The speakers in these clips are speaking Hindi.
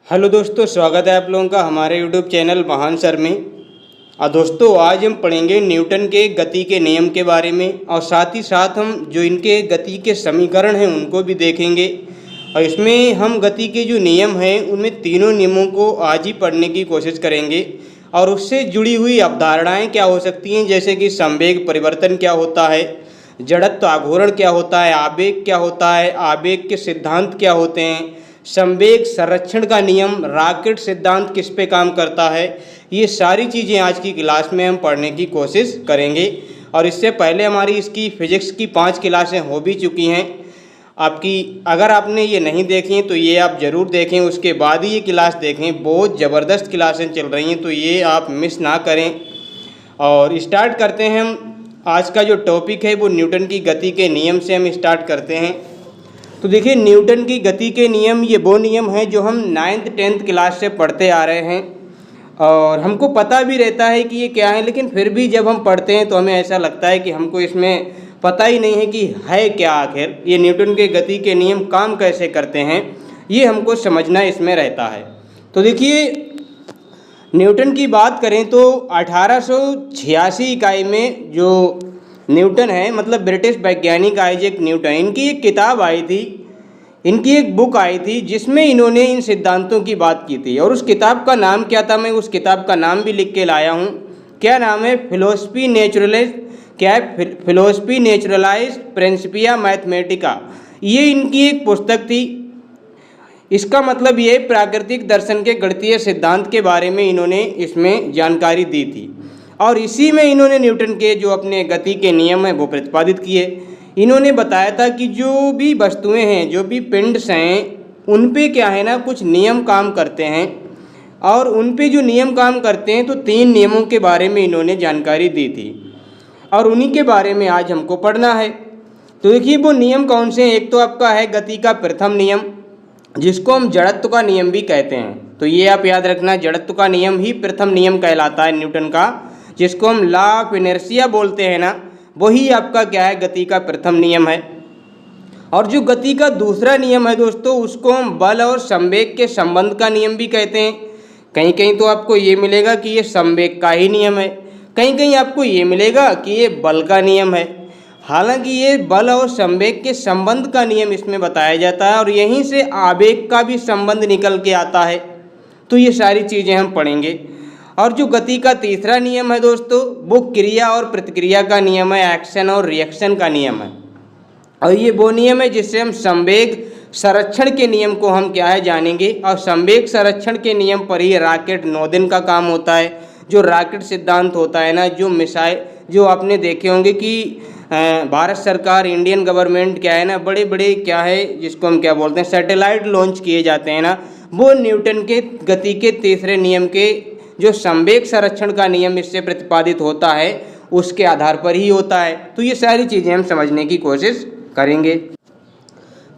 हेलो दोस्तों, स्वागत है आप लोगों का हमारे यूट्यूब चैनल महान सर में। दोस्तों, आज हम पढ़ेंगे न्यूटन के गति के नियम के बारे में और साथ ही साथ हम जो इनके गति के समीकरण हैं उनको भी देखेंगे। और इसमें हम गति के जो नियम हैं उनमें तीनों नियमों को आज ही पढ़ने की कोशिश करेंगे और उससे जुड़ी हुई अवधारणाएँ क्या हो सकती हैं, जैसे कि संवेग परिवर्तन क्या होता है, जड़त्व आघूर्ण क्या होता है, आवेग क्या होता है, आवेग के सिद्धांत क्या होते हैं, संवेग संरक्षण का नियम, रॉकेट सिद्धांत किस पे काम करता है। ये सारी चीज़ें आज की क्लास में हम पढ़ने की कोशिश करेंगे। और इससे पहले हमारी इसकी फिजिक्स की 5 क्लासें हो भी चुकी हैं आपकी। अगर आपने ये नहीं देखी हैं तो ये आप ज़रूर देखें, उसके बाद ही ये क्लास देखें। बहुत ज़बरदस्त क्लासें चल रही हैं, तो ये आप मिस ना करें। और स्टार्ट करते हैं हम। आज का जो टॉपिक है वो न्यूटन की गति के नियम से हम स्टार्ट करते हैं। तो देखिए, न्यूटन की गति के नियम ये वो नियम हैं जो हम 9th 10th क्लास से पढ़ते आ रहे हैं और हमको पता भी रहता है कि ये क्या है, लेकिन फिर भी जब हम पढ़ते हैं तो हमें ऐसा लगता है कि हमको इसमें पता ही नहीं है कि है क्या आखिर ये न्यूटन के गति के नियम काम कैसे करते हैं, ये हमको समझना इसमें रहता है। तो देखिए, न्यूटन की बात करें तो 1886 इकाई में जो न्यूटन है, मतलब ब्रिटिश वैज्ञानिक आइजैक न्यूटन, इनकी एक किताब आई थी, इनकी एक बुक आई थी जिसमें इन्होंने इन सिद्धांतों की बात की थी। और उस किताब का नाम क्या था, मैं उस किताब का नाम भी लिख के लाया हूँ। क्या नाम है? फिलोसफी नेचुरलिस्ट, क्या है? Philosophy naturalised Principia Mathematica. ये इनकी एक पुस्तक थी। इसका मतलब ये प्राकृतिक दर्शन के गणितीय सिद्धांत के बारे में इन्होंने इसमें जानकारी दी थी और इसी में इन्होंने न्यूटन के जो अपने गति के नियम हैं वो प्रतिपादित किए। इन्होंने बताया था कि जो भी वस्तुएं हैं, जो भी पिंड्स हैं, उन पे क्या है ना, कुछ नियम काम करते हैं और उन पे जो नियम काम करते हैं तो 3 नियमों के बारे में इन्होंने जानकारी दी थी और उन्हीं के बारे में आज हमको पढ़ना है। तो देखिए, वो नियम कौन से हैं। एक तो आपका है गति का प्रथम नियम, जिसको हम जड़त्व का नियम भी कहते हैं। तो ये आप याद रखना, जड़त्व का नियम ही प्रथम नियम कहलाता है न्यूटन का, जिसको हम लॉ ऑफ इनर्शिया बोलते हैं ना, वही आपका क्या है, गति का प्रथम नियम है। और जो गति का दूसरा नियम है दोस्तों, उसको हम बल और संवेग के संबंध का नियम भी कहते हैं। कहीं कहीं तो आपको ये मिलेगा कि ये संवेग का ही नियम है, कहीं कहीं आपको ये मिलेगा कि ये बल का नियम है। हालांकि ये बल और संवेग के संबंध का नियम इसमें बताया जाता है और यहीं से आवेग का भी संबंध निकल के आता है। तो ये सारी चीज़ें हम पढ़ेंगे। और जो गति का तीसरा नियम है दोस्तों, वो क्रिया और प्रतिक्रिया का नियम है, एक्शन और रिएक्शन का नियम है। और ये वो नियम है जिससे हम संवेग संरक्षण के नियम को हम क्या है जानेंगे। और संवेग संरक्षण के नियम पर ही रॉकेट नौदिन का काम होता है। जो रॉकेट सिद्धांत होता है ना, जो मिसाइल, जो आपने देखे होंगे कि भारत सरकार, इंडियन गवर्नमेंट क्या है ना, बड़े बड़े क्या है जिसको हम क्या बोलते हैं, सैटेलाइट लॉन्च किए जाते हैं ना, वो न्यूटन के गति के तीसरे नियम के जो संवेग संरक्षण का नियम इससे प्रतिपादित होता है उसके आधार पर ही होता है। तो ये सारी चीज़ें हम समझने की कोशिश करेंगे।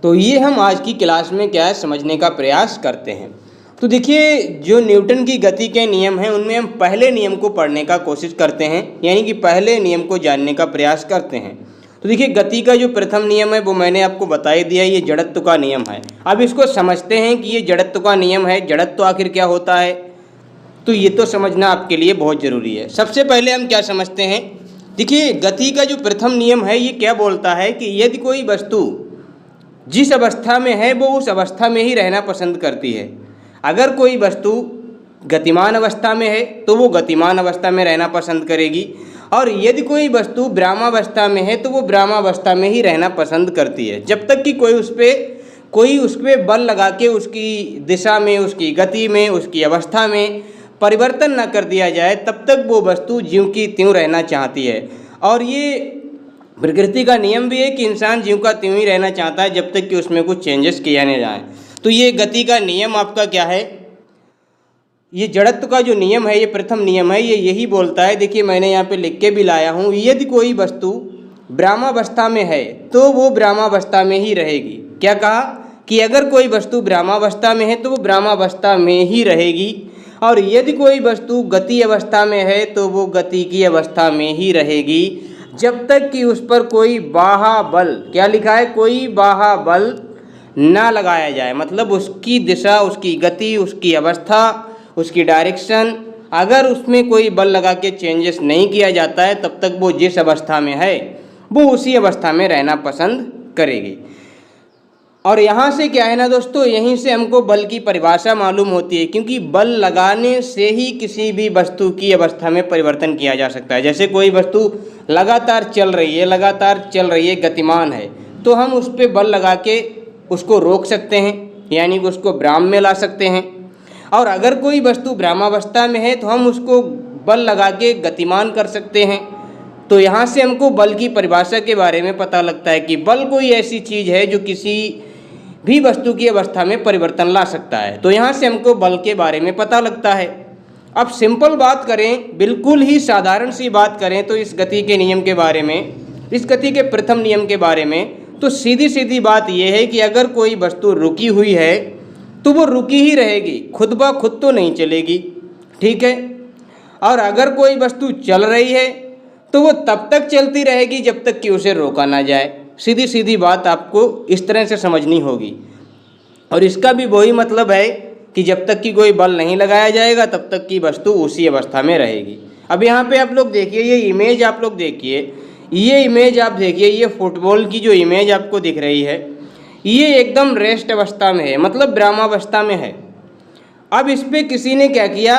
तो ये हम आज की क्लास में क्या है समझने का प्रयास करते हैं। तो देखिए, जो न्यूटन की गति के नियम हैं उनमें हम पहले नियम को पढ़ने का कोशिश करते हैं, यानी कि पहले नियम को जानने का प्रयास करते हैं। तो देखिए, गति का जो प्रथम नियम है वो मैंने आपको बता ही दिया, ये जड़त्व का नियम है। अब इसको समझते हैं कि ये जड़त्व का नियम है, जड़त्व आखिर क्या होता है, तो ये तो समझना आपके लिए बहुत ज़रूरी है। सबसे पहले हम क्या समझते हैं, देखिए, गति का जो प्रथम नियम है ये क्या बोलता है कि यदि कोई वस्तु जिस अवस्था में है वो उस अवस्था में ही रहना पसंद करती है। अगर कोई वस्तु गतिमान अवस्था में है तो वो गतिमान अवस्था में रहना पसंद करेगी, और यदि कोई वस्तु विरामावस्था में है तो वो विरामावस्था में ही रहना पसंद करती है, जब तक कि कोई उस पर बल लगा के उसकी दिशा में, उसकी गति में, उसकी अवस्था में परिवर्तन न कर दिया जाए, तब तक वो वस्तु ज्यों की त्यों रहना चाहती है। और ये प्रकृति का नियम भी है कि इंसान ज्यों का त्यों ही रहना चाहता है जब तक कि उसमें कुछ चेंजेस किया नहीं जाए। तो ये गति का नियम आपका क्या है, ये जड़त्व का जो नियम है, ये प्रथम नियम है, ये यही बोलता है। देखिए, मैंने यहाँ पे लिख के भी लाया हूँ, यदि कोई वस्तु विरामावस्था में है तो वो विरामावस्था में ही रहेगी। क्या कहा कि अगर कोई वस्तु विरामावस्था में है तो वो विरामावस्था में ही रहेगी, और यदि कोई वस्तु गति अवस्था में है तो वो गति की अवस्था में ही रहेगी, जब तक कि उस पर कोई बाह्य बल, क्या लिखा है, कोई बाह्य बल ना लगाया जाए, मतलब उसकी दिशा, उसकी गति, उसकी अवस्था, उसकी डायरेक्शन, अगर उसमें कोई बल लगा के चेंजेस नहीं किया जाता है तब तक वो जिस अवस्था में है वो उसी अवस्था में रहना पसंद करेगी। और यहाँ से क्या है ना दोस्तों, यहीं से हमको बल की परिभाषा मालूम होती है, क्योंकि बल लगाने से ही किसी भी वस्तु की अवस्था में परिवर्तन किया जा सकता है। जैसे कोई वस्तु लगातार चल रही है, गतिमान है, तो हम उस पर बल लगा के उसको रोक सकते हैं, यानी कि उसको विराम में ला सकते हैं। और अगर कोई वस्तु विरामावस्था में है तो हम उसको बल लगा के गतिमान कर सकते हैं। तो यहाँ से हमको बल की परिभाषा के बारे में पता लगता है कि बल कोई ऐसी चीज़ है जो किसी भी वस्तु की अवस्था में परिवर्तन ला सकता है। तो यहाँ से हमको बल के बारे में पता लगता है। अब सिंपल बात करें, बिल्कुल ही साधारण सी बात करें तो इस गति के नियम के बारे में, इस गति के प्रथम नियम के बारे में, तो सीधी सीधी बात यह है कि अगर कोई वस्तु रुकी हुई है तो वो रुकी ही रहेगी, खुद ब खुद तो नहीं चलेगी, ठीक है। और अगर कोई वस्तु चल रही है तो वो तब तक चलती रहेगी जब तक कि उसे रोका ना जाए। सीधी सीधी बात आपको इस तरह से समझनी होगी। और इसका भी वही मतलब है कि जब तक कि कोई बल नहीं लगाया जाएगा तब तक की वस्तु उसी अवस्था में रहेगी। अब यहाँ पे आप लोग देखिए, ये इमेज आप लोग देखिए, ये इमेज आप देखिए, ये फुटबॉल की जो इमेज आपको दिख रही है ये एकदम रेस्ट अवस्था में है, मतलब विरामावस्था में है। अब इस पर किसी ने क्या किया,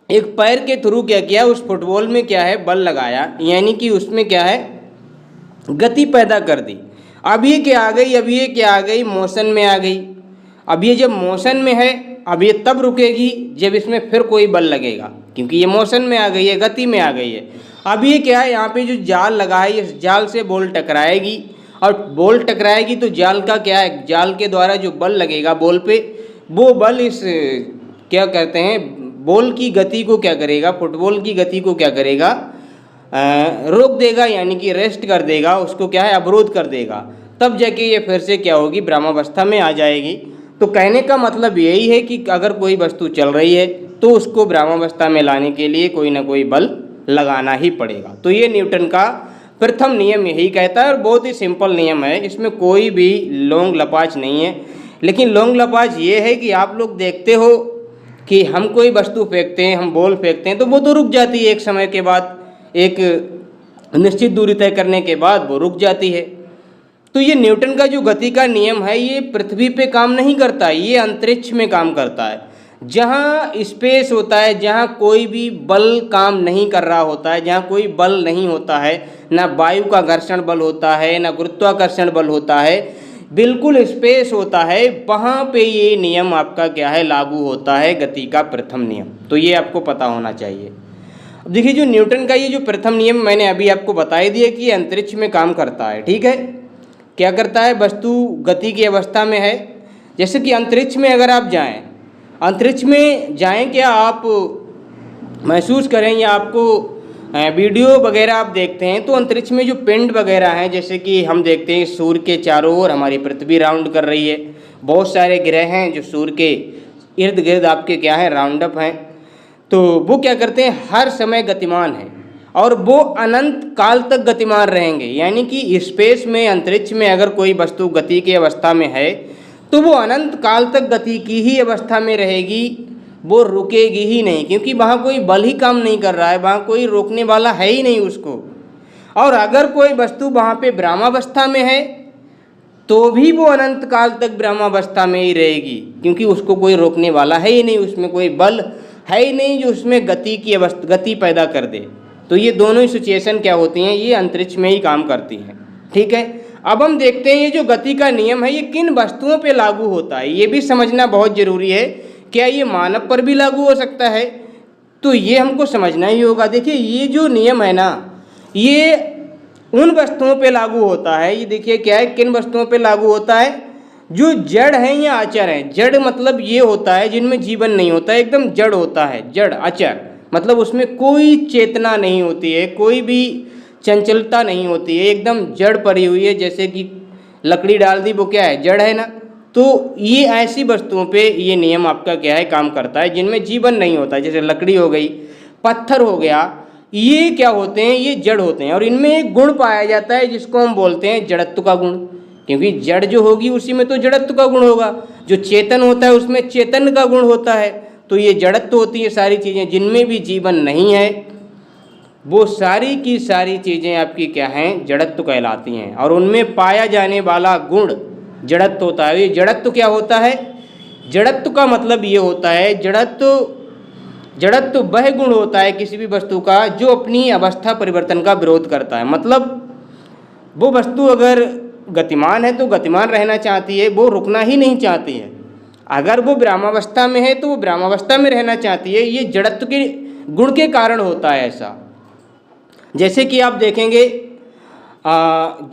एक पैर के थ्रू क्या किया, उस फुटबॉल में क्या है बल लगाया, यानी कि उसमें क्या है गति पैदा कर दी। अब ये क्या आ गई, अब ये क्या आ गई, मोशन में आ गई। अब ये जब मोशन में है, अब ये तब रुकेगी जब इसमें फिर कोई बल लगेगा, क्योंकि ये मोशन में आ गई है, गति में आ गई है। अब ये क्या है, यहाँ पे जो जाल लगा है इस जाल से बॉल टकराएगी, और बॉल टकराएगी तो जाल का क्या है, जाल के द्वारा जो बल लगेगा बॉल पे, वो बल इस क्या कहते हैं बॉल की गति को क्या करेगा, फुटबॉल की गति को क्या करेगा, रोक देगा, यानी कि रेस्ट कर देगा, उसको क्या है अवरोध कर देगा। तब जाके ये फिर से क्या होगी, विरामावस्था में आ जाएगी। तो कहने का मतलब यही है कि अगर कोई वस्तु चल रही है तो उसको विरामावस्था में लाने के लिए कोई ना कोई बल लगाना ही पड़ेगा। तो ये न्यूटन का प्रथम नियम यही कहता है, और बहुत ही सिंपल नियम है, इसमें कोई भी लोंग लपाच नहीं है। लेकिन लोंग लपाच ये है कि आप लोग देखते हो कि हम कोई वस्तु फेंकते हैं, हम बॉल फेंकते हैं तो वो तो रुक जाती है, एक समय के बाद, एक निश्चित दूरी तय करने के बाद वो रुक जाती है। तो ये न्यूटन का जो गति का नियम है ये पृथ्वी पे काम नहीं करता, ये अंतरिक्ष में काम करता है। जहाँ स्पेस होता है, जहाँ कोई भी बल काम नहीं कर रहा होता है, जहाँ कोई बल नहीं होता है, ना वायु का घर्षण बल होता है, ना गुरुत्वाकर्षण बल होता है, बिल्कुल स्पेस होता है, वहाँ पे ये नियम आपका क्या है लागू होता है, गति का प्रथम नियम। तो ये आपको पता होना चाहिए। अब देखिए जो न्यूटन का ये जो प्रथम नियम मैंने अभी आपको बता ही दिया कि ये अंतरिक्ष में काम करता है, ठीक है। क्या करता है, वस्तु गति की अवस्था में है। जैसे कि अंतरिक्ष में अगर आप जाएं, अंतरिक्ष में जाएं, क्या आप महसूस करें या आपको वीडियो वगैरह आप देखते हैं तो अंतरिक्ष में जो पिंड वगैरह हैं, जैसे कि हम देखते हैं सूर्य के चारों ओर हमारी पृथ्वी राउंड कर रही है, बहुत सारे ग्रह हैं जो सूर्य के इर्द गिर्द आपके क्या है राउंड अप हैं, तो वो क्या करते हैं हर समय गतिमान हैं और वो अनंत काल तक गतिमान रहेंगे। यानी कि स्पेस में, अंतरिक्ष में अगर कोई वस्तु गति की अवस्था में है तो वो अनंत काल तक गति की ही अवस्था में रहेगी, वो रुकेगी ही नहीं, क्योंकि वहाँ कोई बल ही काम नहीं कर रहा है, वहाँ कोई रोकने वाला है ही नहीं उसको। और अगर कोई वस्तु वहाँ पे विरामावस्था में है तो भी वो अनंत काल तक विरामावस्था में ही रहेगी, क्योंकि उसको कोई रोकने वाला है ही नहीं, उसमें कोई बल है ही नहीं जो उसमें गति पैदा कर दे। तो ये दोनों ही सिचुएशन क्या होती हैं, ये अंतरिक्ष में ही काम करती हैं, ठीक है। अब हम देखते हैं ये जो गति का नियम है ये किन वस्तुओं पे लागू होता है, ये भी समझना बहुत ज़रूरी है। क्या ये मानव पर भी लागू हो सकता है, तो ये हमको समझना ही होगा। देखिए ये जो नियम है ना, ये उन वस्तुओं पे लागू होता है, ये देखिए क्या है, किन वस्तुओं पे लागू होता है, जो जड़ हैं या अचर हैं। जड़ मतलब ये होता है जिनमें जीवन नहीं होता है, एकदम जड़ होता है, जड़ अचर मतलब उसमें कोई चेतना नहीं होती है, कोई भी चंचलता नहीं होती है, एकदम जड़ पड़ी हुई है। जैसे कि लकड़ी डाल दी, वो क्या है, जड़ है ना। तो ये ऐसी वस्तुओं पे ये नियम आपका क्या है काम करता है जिनमें जीवन नहीं होता है, जैसे लकड़ी हो गई, पत्थर हो गया, ये क्या होते हैं, ये जड़ होते हैं। और इनमें एक गुण पाया जाता है जिसको हम बोलते हैं जड़त्व का गुण, क्योंकि जड़ जो होगी उसी में तो जड़त्व का गुण होगा, जो चेतन होता है उसमें चेतन का गुण होता है। तो ये जड़त्व होती है सारी चीज़ें, जिनमें भी जीवन नहीं है वो सारी की सारी चीज़ें आपकी क्या हैं, जड़त्व कहलाती हैं। और उनमें पाया जाने वाला गुण जड़त्व होता है। ये जड़त्व क्या होता है? जड़त्व का मतलब ये होता है, जड़त्व वह गुण होता है किसी भी वस्तु का जो अपनी अवस्था परिवर्तन का विरोध करता है। मतलब वो वस्तु अगर गतिमान है तो गतिमान रहना चाहती है, वो रुकना ही नहीं चाहती है। अगर वो विरामावस्था में है तो वो विरामावस्था में रहना चाहती है। ये जड़त्व के गुण के कारण होता है ऐसा। जैसे कि आप देखेंगे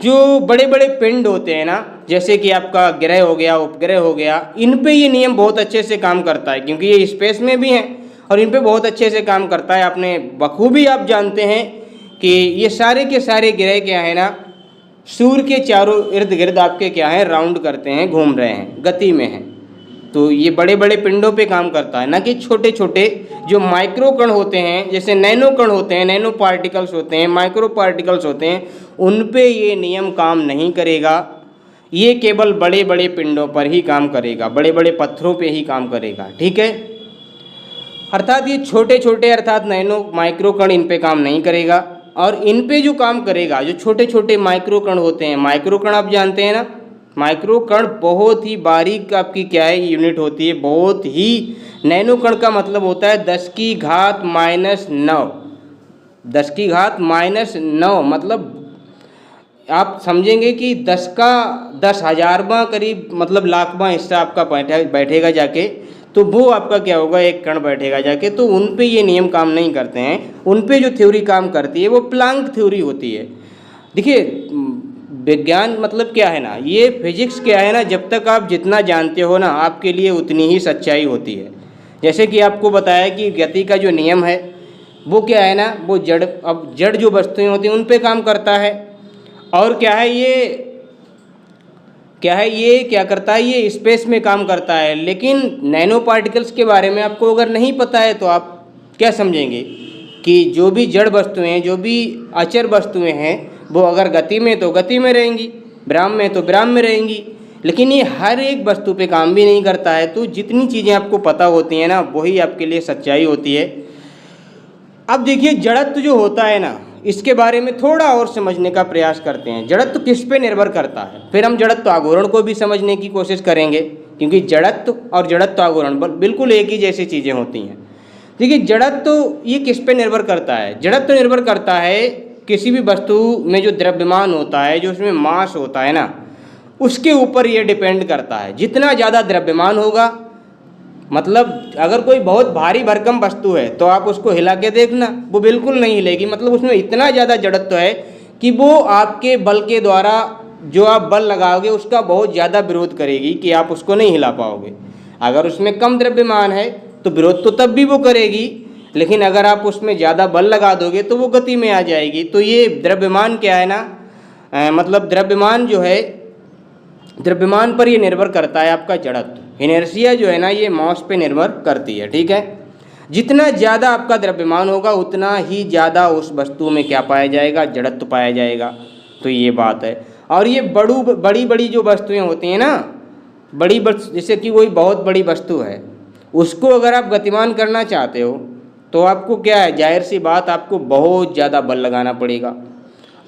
जो बड़े बड़े पिंड होते हैं ना, जैसे कि आपका ग्रह हो गया, उपग्रह हो गया, इन पे ये नियम बहुत अच्छे से काम करता है, क्योंकि ये स्पेस में भी हैं और इन पे बहुत अच्छे से काम करता है। आपने बखूबी आप जानते हैं कि ये सारे के सारे ग्रह क्या है ना, सूर्य के चारों इर्द गिर्द आपके क्या है, राउंड करते हैं, घूम रहे हैं, गति में हैं। तो ये बड़े बड़े पिंडों पे काम करता है, ना कि छोटे छोटे जो माइक्रो कण होते हैं, जैसे नैनो कण होते हैं, नैनो पार्टिकल्स होते हैं, माइक्रो पार्टिकल्स होते हैं, उन पे ये नियम काम नहीं करेगा। ये केवल बड़े बड़े पिंडों पर ही काम करेगा, बड़े बड़े पत्थरों पे ही काम करेगा, ठीक है। अर्थात ये छोटे छोटे अर्थात नैनो माइक्रो कण इन पे काम नहीं करेगा। और इन पे जो काम करेगा जो छोटे छोटे माइक्रो कण होते हैं, माइक्रो कण आप जानते हैं ना, माइक्रो कण बहुत ही बारीक आपकी क्या है यूनिट होती है, बहुत ही। नैनो कण का मतलब होता है 10 की घात -9, 10 की घात -9, मतलब आप समझेंगे कि 10 का 10,000वां करीब, मतलब लाखवां हिस्सा आपका बैठेगा जाके, तो वो आपका क्या होगा, एक कण बैठेगा जाके। तो उन पे ये नियम काम नहीं करते हैं। उन पे जो थ्योरी काम करती है वो प्लांक थ्योरी होती है। देखिए विज्ञान मतलब क्या है ना, ये फिजिक्स क्या है ना, जब तक आप जितना जानते हो ना आपके लिए उतनी ही सच्चाई होती है। जैसे कि आपको बताया कि गति का जो नियम है वो क्या है ना, वो जड़ जो वस्तुएं होती हैं उन पे काम करता है। और क्या है ये क्या करता है, ये स्पेस में काम करता है। लेकिन नैनो पार्टिकल्स के बारे में आपको अगर नहीं पता है तो आप क्या समझेंगे कि जो भी जड़ वस्तुएं हैं, जो भी अचर वस्तुएं हैं, वो अगर गति में तो गति में रहेंगी, विराम में तो विराम में रहेंगी। लेकिन ये हर एक वस्तु पे काम भी नहीं करता है। तो जितनी चीज़ें आपको पता होती हैं ना, वही आपके लिए सच्चाई होती है। अब देखिए जड़त्व जो होता है ना, इसके बारे में थोड़ा और समझने का प्रयास करते हैं। जड़त्व किस पे निर्भर करता है, फिर हम जड़त्व आघूर्ण को भी समझने की कोशिश करेंगे, क्योंकि जड़त्व और जड़त्व आघूर्ण बिल्कुल एक ही जैसी चीज़ें होती हैं। देखिए जड़त्व ये किस पे निर्भर करता है, जड़त्व निर्भर करता है किसी भी वस्तु में जो द्रव्यमान होता है, जो उसमें मास होता है ना, उसके ऊपर ये डिपेंड करता है। जितना ज़्यादा द्रव्यमान होगा, मतलब अगर कोई बहुत भारी भरकम वस्तु है तो आप उसको हिला के देखना, वो बिल्कुल नहीं हिलेगी। मतलब उसमें इतना ज़्यादा जड़त्व है कि वो आपके बल के द्वारा जो आप बल लगाओगे उसका बहुत ज़्यादा विरोध करेगी कि आप उसको नहीं हिला पाओगे। अगर उसमें कम द्रव्यमान है तो विरोध तो तब भी वो करेगी, लेकिन अगर आप उसमें ज़्यादा बल लगा दोगे तो वो गति में आ जाएगी। तो ये द्रव्यमान क्या है ना, मतलब द्रव्यमान जो है, द्रव्यमान पर ये निर्भर करता है आपका जड़त्व। इनर्शिया जो है ना, ये मास पे निर्भर करती है, ठीक है। जितना ज़्यादा आपका द्रव्यमान होगा उतना ही ज़्यादा उस वस्तु में क्या पाया जाएगा, जड़त्व पाया जाएगा। तो ये बात है। और ये बड़ी बड़ी जो वस्तुएं होती हैं ना, जैसे कि कोई बहुत बड़ी वस्तु है, उसको अगर आप गतिमान करना चाहते हो तो आपको क्या है, जाहिर सी बात आपको बहुत ज़्यादा बल लगाना पड़ेगा।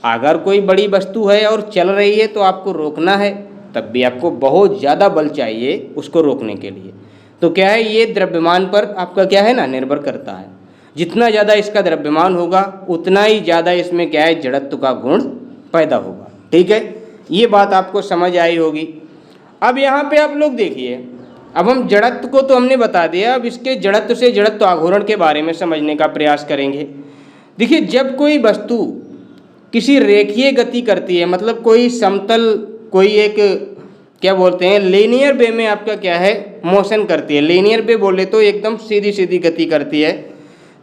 अगर कोई बड़ी वस्तु है और चल रही है तो आपको रोकना है, तब भी आपको बहुत ज़्यादा बल चाहिए उसको रोकने के लिए। तो क्या है, ये द्रव्यमान पर आपका क्या है ना, निर्भर करता है। जितना ज़्यादा इसका द्रव्यमान होगा उतना ही ज़्यादा इसमें क्या है, जड़त्व का गुण पैदा होगा, ठीक है। ये बात आपको समझ आई होगी। अब यहाँ पे आप लोग देखिए, अब हम जड़त्व को तो हमने बता दिया, अब इसके जड़त्व से जड़त्व आघूर्ण के बारे में समझने का प्रयास करेंगे। देखिए जब कोई वस्तु किसी रेखीय गति करती है, मतलब कोई समतल, कोई एक क्या बोलते हैं लीनियर वे में आपका क्या है, मोशन करती है। लीनियर वे बोले तो एकदम सीधी सीधी गति करती है।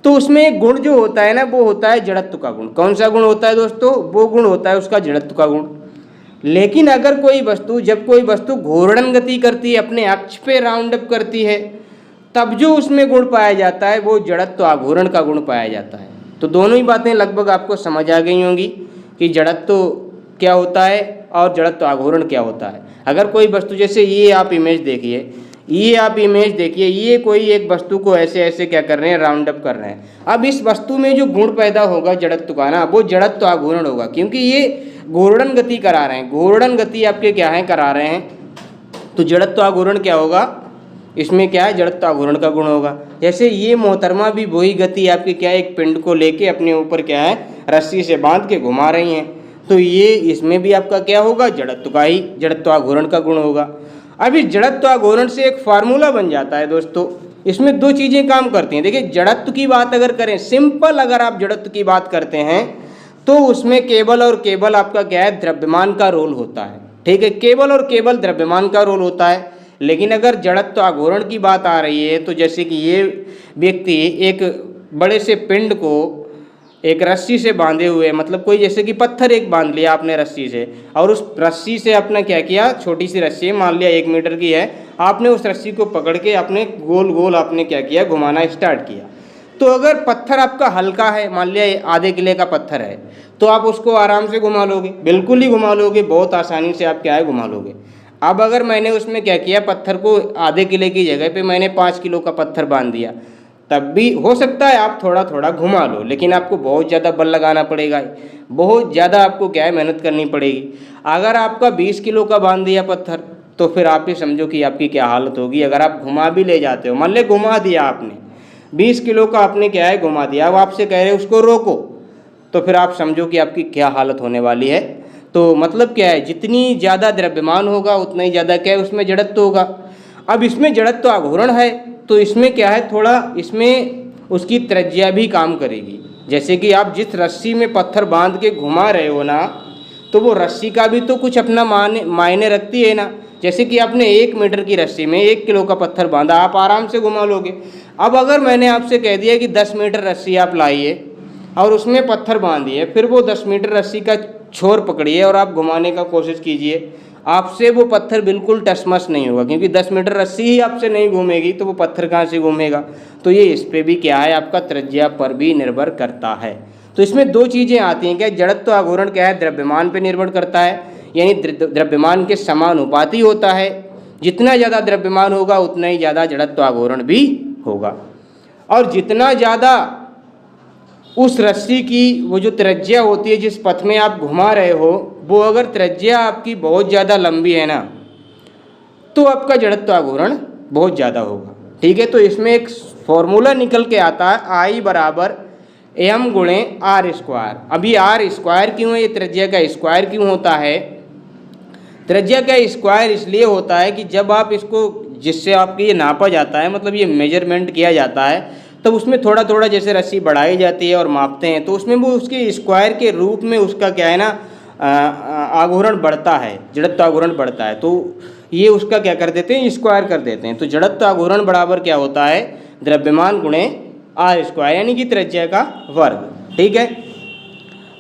तो उसमें एक गुण जो होता है ना, वो होता है जड़त्व का गुण। कौन सा गुण होता है दोस्तों, वो गुण होता है उसका जड़त्व का गुण। लेकिन अगर जब कोई वस्तु घूर्णन गति करती है, अपने अक्ष पे राउंड अप करती है, तब जो उसमें गुण पाया जाता है वो जड़त्व आघूर्ण का गुण पाया जाता है। तो दोनों ही बातें लगभग आपको समझ आ गई होंगी कि जड़त्व क्या होता है और जड़त्व आघूर्ण क्या होता है। अगर कोई वस्तु, जैसे ये आप इमेज देखिए, ये कोई एक वस्तु को ऐसे ऐसे क्या कर रहे हैं, राउंड अप कर रहे हैं। अब इस वस्तु में जो गुण पैदा होगा जड़त्व का ना, वो जड़त्व आघूर्ण होगा, क्योंकि ये घूर्णन गति करा रहे हैं, घूर्णन गति आपके क्या है, करा रहे हैं। तो जड़त्व आघूर्ण क्या होगा, इसमें क्या है, जड़त्व आघूर्ण का गुण होगा। जैसे ये मोहतरमा भी वही गति आपके क्या है, एक पिंड को लेके अपने ऊपर क्या है, रस्सी से बांध के घुमा रही हैं, तो ये इसमें भी आपका क्या होगा, जड़त्व का ही, जड़त्व आघूर्ण का गुण होगा। अब इस जड़त्व आघूर्ण से एक फार्मूला बन जाता है दोस्तों, इसमें दो चीज़ें काम करती हैं। देखिए जड़त्व की बात अगर करें, सिंपल अगर आप जड़त्व की बात करते हैं तो उसमें केवल और केवल आपका क्या है, द्रव्यमान का रोल होता है। ठीक है, केवल और केवल द्रव्यमान का रोल होता है। लेकिन अगर जड़त्व आघूर्ण की बात आ रही है, तो जैसे कि ये व्यक्ति एक बड़े से पिंड को एक रस्सी से बांधे हुए, मतलब कोई जैसे कि पत्थर एक बांध लिया आपने रस्सी से, और उस रस्सी से आपने क्या किया, छोटी सी रस्सी मान लिया 1 मीटर की है, आपने उस रस्सी को पकड़ के आपने गोल गोल आपने क्या किया, घुमाना स्टार्ट किया। तो अगर पत्थर आपका हल्का है, मान लिया आधे किले का पत्थर है, तो आप उसको आराम से घुमा लोगे, बिल्कुल ही घुमा लोगे, बहुत आसानी से आप क्या है, घुमा लोगे। अब अगर मैंने उसमें क्या किया, पत्थर को आधे किले की जगह पे मैंने 5 किलो का पत्थर बांध दिया, तब भी हो सकता है आप थोड़ा थोड़ा घुमा लो, लेकिन आपको बहुत ज़्यादा बल लगाना पड़ेगा, बहुत ज़्यादा आपको क्या है, मेहनत करनी पड़ेगी। अगर आपका 20 किलो का बांध दिया पत्थर, तो फिर आप ही समझो कि आपकी क्या हालत होगी। अगर आप घुमा भी ले जाते हो, मान ले घुमा दिया आपने, 20 किलो का आपने क्या है, घुमा दिया, अब आपसे कह रहे उसको रोको, तो फिर आप समझो कि आपकी क्या हालत होने वाली है। तो मतलब क्या है, जितनी ज़्यादा द्रव्यमान होगा उतना ही ज़्यादा क्या है, उसमें जड़त्व होगा। अब इसमें जड़त्व आघूर्ण है, तो इसमें क्या है, थोड़ा इसमें उसकी त्रिज्या भी काम करेगी। जैसे कि आप जिस रस्सी में पत्थर बांध के घुमा रहे हो ना, तो वो रस्सी का भी तो कुछ अपना मायने रखती है ना। जैसे कि आपने 1 मीटर की रस्सी में 1 किलो का पत्थर बांधा, आप आराम से घुमा लोगे। अब अगर मैंने आपसे कह दिया कि 10 मीटर रस्सी आप लाइए और उसमें पत्थर बांधिए, फिर वो 10 मीटर रस्सी का छोर पकड़िए और आप घुमाने का कोशिश कीजिए, आपसे वो पत्थर बिल्कुल टसमस नहीं होगा, क्योंकि 10 मीटर रस्सी ही आपसे नहीं घूमेगी, तो वो पत्थर कहाँ से घूमेगा। तो ये इस पर भी क्या है, आपका त्रिज्या पर भी निर्भर करता है। तो इसमें दो चीज़ें आती हैं, क्या जड़त्व आघूर्ण क्या है, द्रव्यमान पर निर्भर करता है, यानी द्रव्यमान के समानुपाती होता है। जितना ज़्यादा द्रव्यमान होगा उतना ही ज़्यादा जड़त्व आघूर्ण भी होगा। और जितना ज़्यादा उस रस्सी की वो जो त्रिज्या होती है, जिस पथ में आप घुमा रहे हो, वो अगर त्रिज्या आपकी बहुत ज़्यादा लंबी है ना, तो आपका जड़त्व आघूर्ण बहुत ज़्यादा होगा। ठीक है, तो इसमें एक फॉर्मूला निकल के आता है, I बराबर m गुणे आर स्क्वायर। अभी आर स्क्वायर क्यों है, ये त्रिज्या का स्क्वायर क्यों होता है। त्रिज्या का स्क्वायर इसलिए होता है कि जब आप इसको, जिससे आपके ये नापा जाता है, मतलब ये मेजरमेंट किया जाता है, तब उसमें थोड़ा थोड़ा जैसे रस्सी बढ़ाई जाती है और मापते हैं, तो उसमें वो उसके स्क्वायर के रूप में उसका क्या है ना, आघूर्ण बढ़ता है, जड़त्व आघूर्ण बढ़ता है। तो ये उसका क्या कर देते हैं, स्क्वायर कर देते हैं। तो जड़त्व आघूर्ण बराबर क्या होता है, द्रव्यमान गुणे आर स्क्वायर, यानी कि त्रिज्या का वर्ग। ठीक है,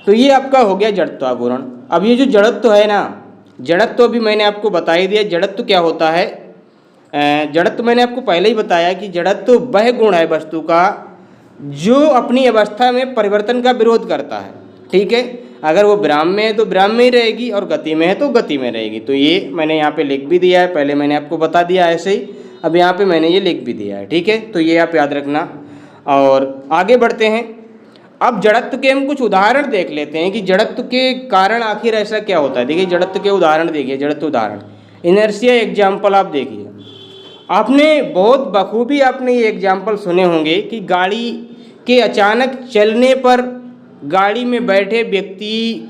तो ये आपका हो गया जड़त्व आघूर्ण। अब ये जो जड़त्व है ना, जड़त्व भी मैंने आपको बता ही दिया, जड़त्व क्या होता है। जड़त्व मैंने आपको पहले ही बताया कि जड़त्व वह गुण है वस्तु का जो अपनी अवस्था में परिवर्तन का विरोध करता है। ठीक है, अगर वो विराम में है तो विराम में ही रहेगी, और गति में है तो गति में रहेगी। तो ये मैंने यहाँ पे लिख भी दिया है, पहले मैंने आपको बता दिया ऐसे ही, अब यहाँ पे मैंने ये लिख भी दिया है। ठीक है, तो ये आप याद रखना। और आगे बढ़ते हैं, अब जड़त्व के हम कुछ उदाहरण देख लेते हैं कि जड़त्व के कारण आखिर ऐसा क्या होता है। देखिए जड़त्व के उदाहरण देखिए, जड़त्व उदाहरण, इनर्शिया एग्जाम्पल आप देखिए। आपने बहुत बखूबी आपने ये एग्जाम्पल सुने होंगे कि गाड़ी के अचानक चलने पर गाड़ी में बैठे व्यक्ति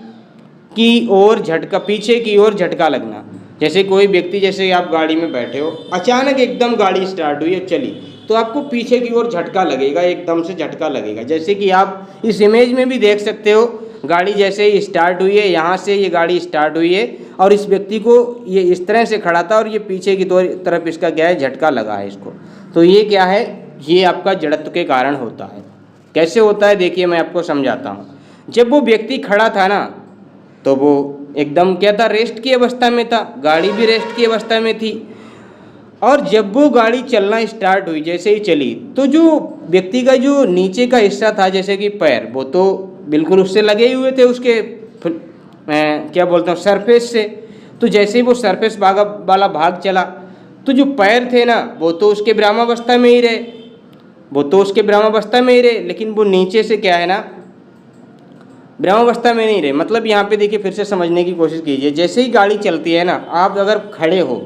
की ओर झटका, पीछे की ओर झटका लगना। जैसे कोई व्यक्ति, जैसे आप गाड़ी में बैठे हो, अचानक एकदम गाड़ी स्टार्ट हुई और चली, तो आपको पीछे की ओर झटका लगेगा, एकदम से झटका लगेगा। जैसे कि आप इस इमेज में भी देख सकते हो, गाड़ी जैसे ही स्टार्ट हुई है, यहाँ से ये गाड़ी स्टार्ट हुई है और इस व्यक्ति को ये इस तरह से खड़ा था और ये पीछे की तरफ इसका क्या है, झटका लगा है इसको। तो ये क्या है, ये आपका जड़त्व के कारण होता है। कैसे होता है देखिए, मैं आपको समझाता हूँ। जब वो व्यक्ति खड़ा था ना, तो वो एकदम क्या था, रेस्ट की अवस्था में था, गाड़ी भी रेस्ट की अवस्था में थी। और जब वो गाड़ी चलना स्टार्ट हुई, जैसे ही चली, तो जो व्यक्ति का जो नीचे का हिस्सा था, जैसे कि पैर, वो तो बिल्कुल उससे लगे हुए थे, उसके क्या बोलते हैं सरफेस से। तो जैसे ही वो सरफेस वाला भाग चला तो जो पैर थे ना वो तो उसके ब्रह्मावस्था में ही रहे, लेकिन वो नीचे से क्या है ना ब्रह्मावस्था में नहीं रहे। मतलब यहाँ पे देखिए फिर से समझने की कोशिश कीजिए। जैसे ही गाड़ी चलती है ना, आप अगर खड़े हो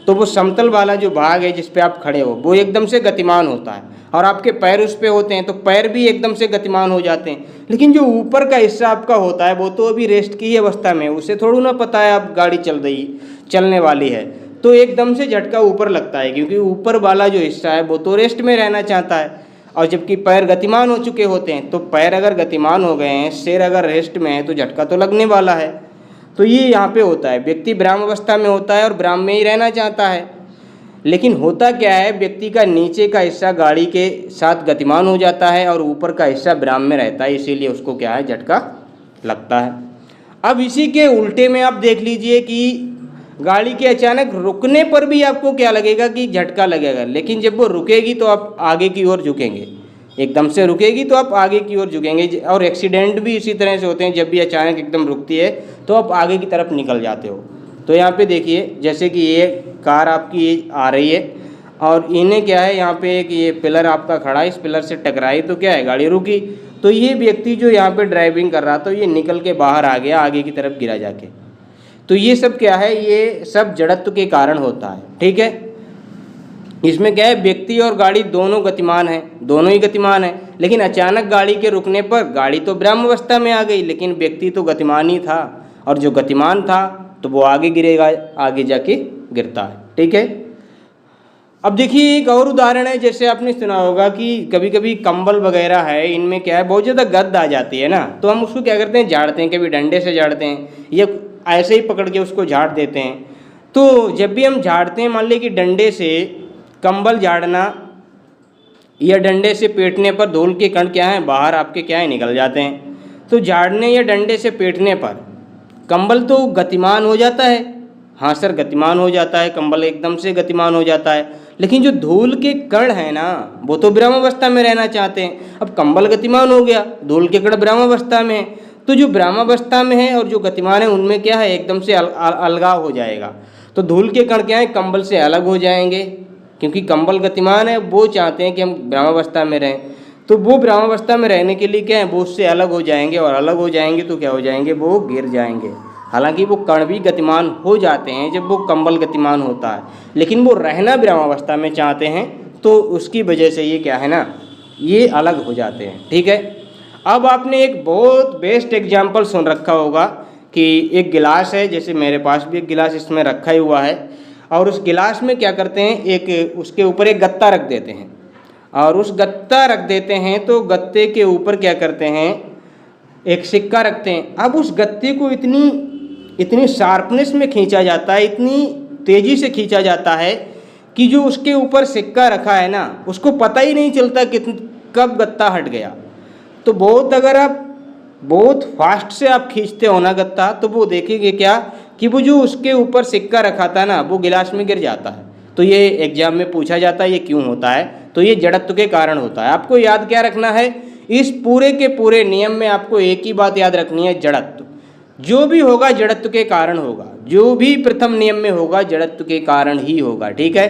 तो वो समतल वाला जो भाग है जिस पे आप खड़े हो वो एकदम से गतिमान होता है, और आपके पैर उस पे होते हैं तो पैर भी एकदम से गतिमान हो जाते हैं। लेकिन जो ऊपर का हिस्सा आपका होता है वो तो अभी रेस्ट की ही अवस्था में, उसे थोड़ा ना पता है अब गाड़ी चलने वाली है, तो एकदम से झटका ऊपर लगता है, क्योंकि ऊपर वाला जो हिस्सा है वो तो रेस्ट में रहना चाहता है। और जबकि पैर गतिमान हो चुके होते हैं, तो पैर अगर गतिमान हो गए हैं, सिर अगर रेस्ट में है, तो झटका तो लगने वाला है। तो ये यहाँ पे होता है, व्यक्ति ब्राह्म अवस्था में होता है और ब्राह्म में ही रहना चाहता है। लेकिन होता क्या है, व्यक्ति का नीचे का हिस्सा गाड़ी के साथ गतिमान हो जाता है और ऊपर का हिस्सा ब्राह्म में रहता है, इसीलिए उसको क्या है झटका लगता है। अब इसी के उल्टे में आप देख लीजिए कि गाड़ी के अचानक रुकने पर भी आपको क्या लगेगा कि झटका लगेगा, लेकिन जब वो रुकेगी तो आप आगे की ओर झुकेंगे, एकदम से रुकेगी तो आप आगे की ओर झुकेंगे। और एक्सीडेंट भी इसी तरह से होते हैं, जब भी अचानक एकदम रुकती है तो आप आगे की तरफ निकल जाते हो। तो यहाँ पे देखिए जैसे कि ये कार आपकी आ रही है और इन्हें क्या है, यहाँ पे एक ये पिलर आपका खड़ा है, इस पिलर से टकराई तो क्या है गाड़ी रुकी। तो ये व्यक्ति जो यहाँ पे ड्राइविंग कर रहा था ये निकल के बाहर आ गया, आगे की तरफ गिरा जाके। तो ये सब क्या है, ये सब जड़त्व के कारण होता है, ठीक है। इसमें क्या है, व्यक्ति और गाड़ी दोनों गतिमान है, दोनों ही गतिमान है, लेकिन अचानक गाड़ी के रुकने पर गाड़ी तो ब्रह्म अवस्था में आ गई, लेकिन व्यक्ति तो गतिमान ही था, और जो गतिमान था तो वो आगे गिरेगा, आगे जाके गिरता है, ठीक है। अब देखिए एक और उदाहरण है, जैसे आपने सुना होगा कि कभी कभी कंबल वगैरह है, इनमें क्या है बहुत ज़्यादा गंध आ जाती है ना, तो हम उसको क्या करते हैं झाड़ते हैं, कभी डंडे से झाड़ते हैं या ऐसे ही पकड़ के उसको झाड़ देते हैं। तो जब भी हम झाड़ते हैं, मान लीजिए कि डंडे से कंबल झाड़ना या डंडे से पीटने पर धूल के कण क्या हैं बाहर आपके क्या है निकल जाते हैं। तो झाड़ने या डंडे से पीटने पर कंबल तो गतिमान हो जाता है, हाँ सर गतिमान हो जाता है, कंबल एकदम से गतिमान हो जाता है, लेकिन जो धूल के कण है ना वो तो ब्रह्म अवस्था में रहना चाहते हैं। अब कंबल गतिमान हो गया, धूल के कण ब्रह्म अवस्था में है, तो जो ब्रह्म अवस्था में है और जो गतिमान है उनमें क्या है एकदम से अलगाव हो जाएगा। तो धूल के कण क्या है कंबल से अलग हो जाएंगे, क्योंकि कंबल गतिमान है, वो चाहते हैं कि हम ब्रह्मावस्था में रहें, तो वो ब्रह्मावस्था में रहने के लिए क्या है वो उससे अलग हो जाएंगे, और अलग हो जाएंगे तो क्या हो जाएंगे वो गिर जाएंगे। हालांकि वो कण भी गतिमान हो जाते हैं जब वो कंबल गतिमान होता है, लेकिन वो रहना ब्रह्मावस्था में चाहते हैं, तो उसकी वजह से ये क्या है ना ये अलग हो जाते हैं, ठीक है। अब आपने एक बहुत बेस्ट एग्जाम्पल सुन रखा होगा कि एक गिलास है, जैसे मेरे पास भी एक गिलास इसमें रखा ही हुआ है, और उस गिलास में क्या करते हैं एक उसके ऊपर एक गत्ता रख देते हैं, और उस गत्ता रख देते हैं तो गत्ते के ऊपर क्या करते हैं एक सिक्का रखते हैं। अब उस गत्ते को इतनी शार्पनेस में खींचा जाता है, इतनी तेज़ी से खींचा जाता है कि जो उसके ऊपर सिक्का रखा है ना उसको पता ही नहीं चलता कि कब गत्ता हट गया। तो अगर आप बहुत फास्ट से आप खींचते हो ना गत्ता, तो वो देखेंगे क्या कि वो जो उसके ऊपर सिक्का रखा था ना वो गिलास में गिर जाता है। तो ये एग्जाम में पूछा जाता है ये क्यों होता है, तो ये जड़त्व के कारण होता है। आपको याद क्या रखना है, इस पूरे के पूरे नियम में आपको एक ही बात याद रखनी है, जड़त्व। जो भी होगा जड़त्व के कारण होगा, जो भी प्रथम नियम में होगा जड़त्व के कारण ही होगा, ठीक है।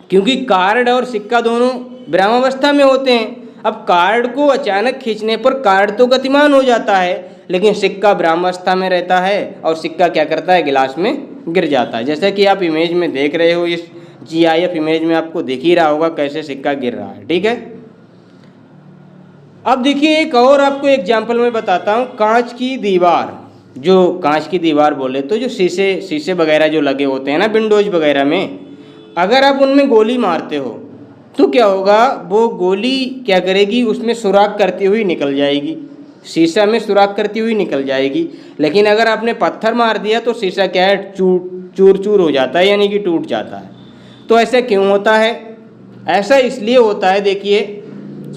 क्योंकि कार्ड और सिक्का दोनों ब्रह्मावस्था में होते हैं। अब कार्ड को अचानक खींचने पर कार्ड तो गतिमान हो जाता है, लेकिन सिक्का ब्रह्मावस्था में रहता है और सिक्का क्या करता है गिलास में गिर जाता है। जैसा कि आप इमेज में देख रहे हो, इस GIF इमेज में आपको दिख ही रहा होगा कैसे सिक्का गिर रहा है, ठीक है। अब देखिए एक और आपको एग्जाम्पल में बताता हूँ, कांच की दीवार। जो कांच की दीवार बोले तो जो शीशे वगैरह जो लगे होते हैं ना विंडोज वगैरह में, अगर आप उनमें गोली मारते हो तो क्या होगा, वो गोली क्या करेगी उसमें सुराख करती हुई निकल जाएगी, शीशा में सुराख करती हुई निकल जाएगी। लेकिन अगर आपने पत्थर मार दिया तो शीशा क्या है चूर चूर हो जाता है, यानी कि टूट जाता है। तो ऐसा क्यों होता है, ऐसा इसलिए होता है, देखिए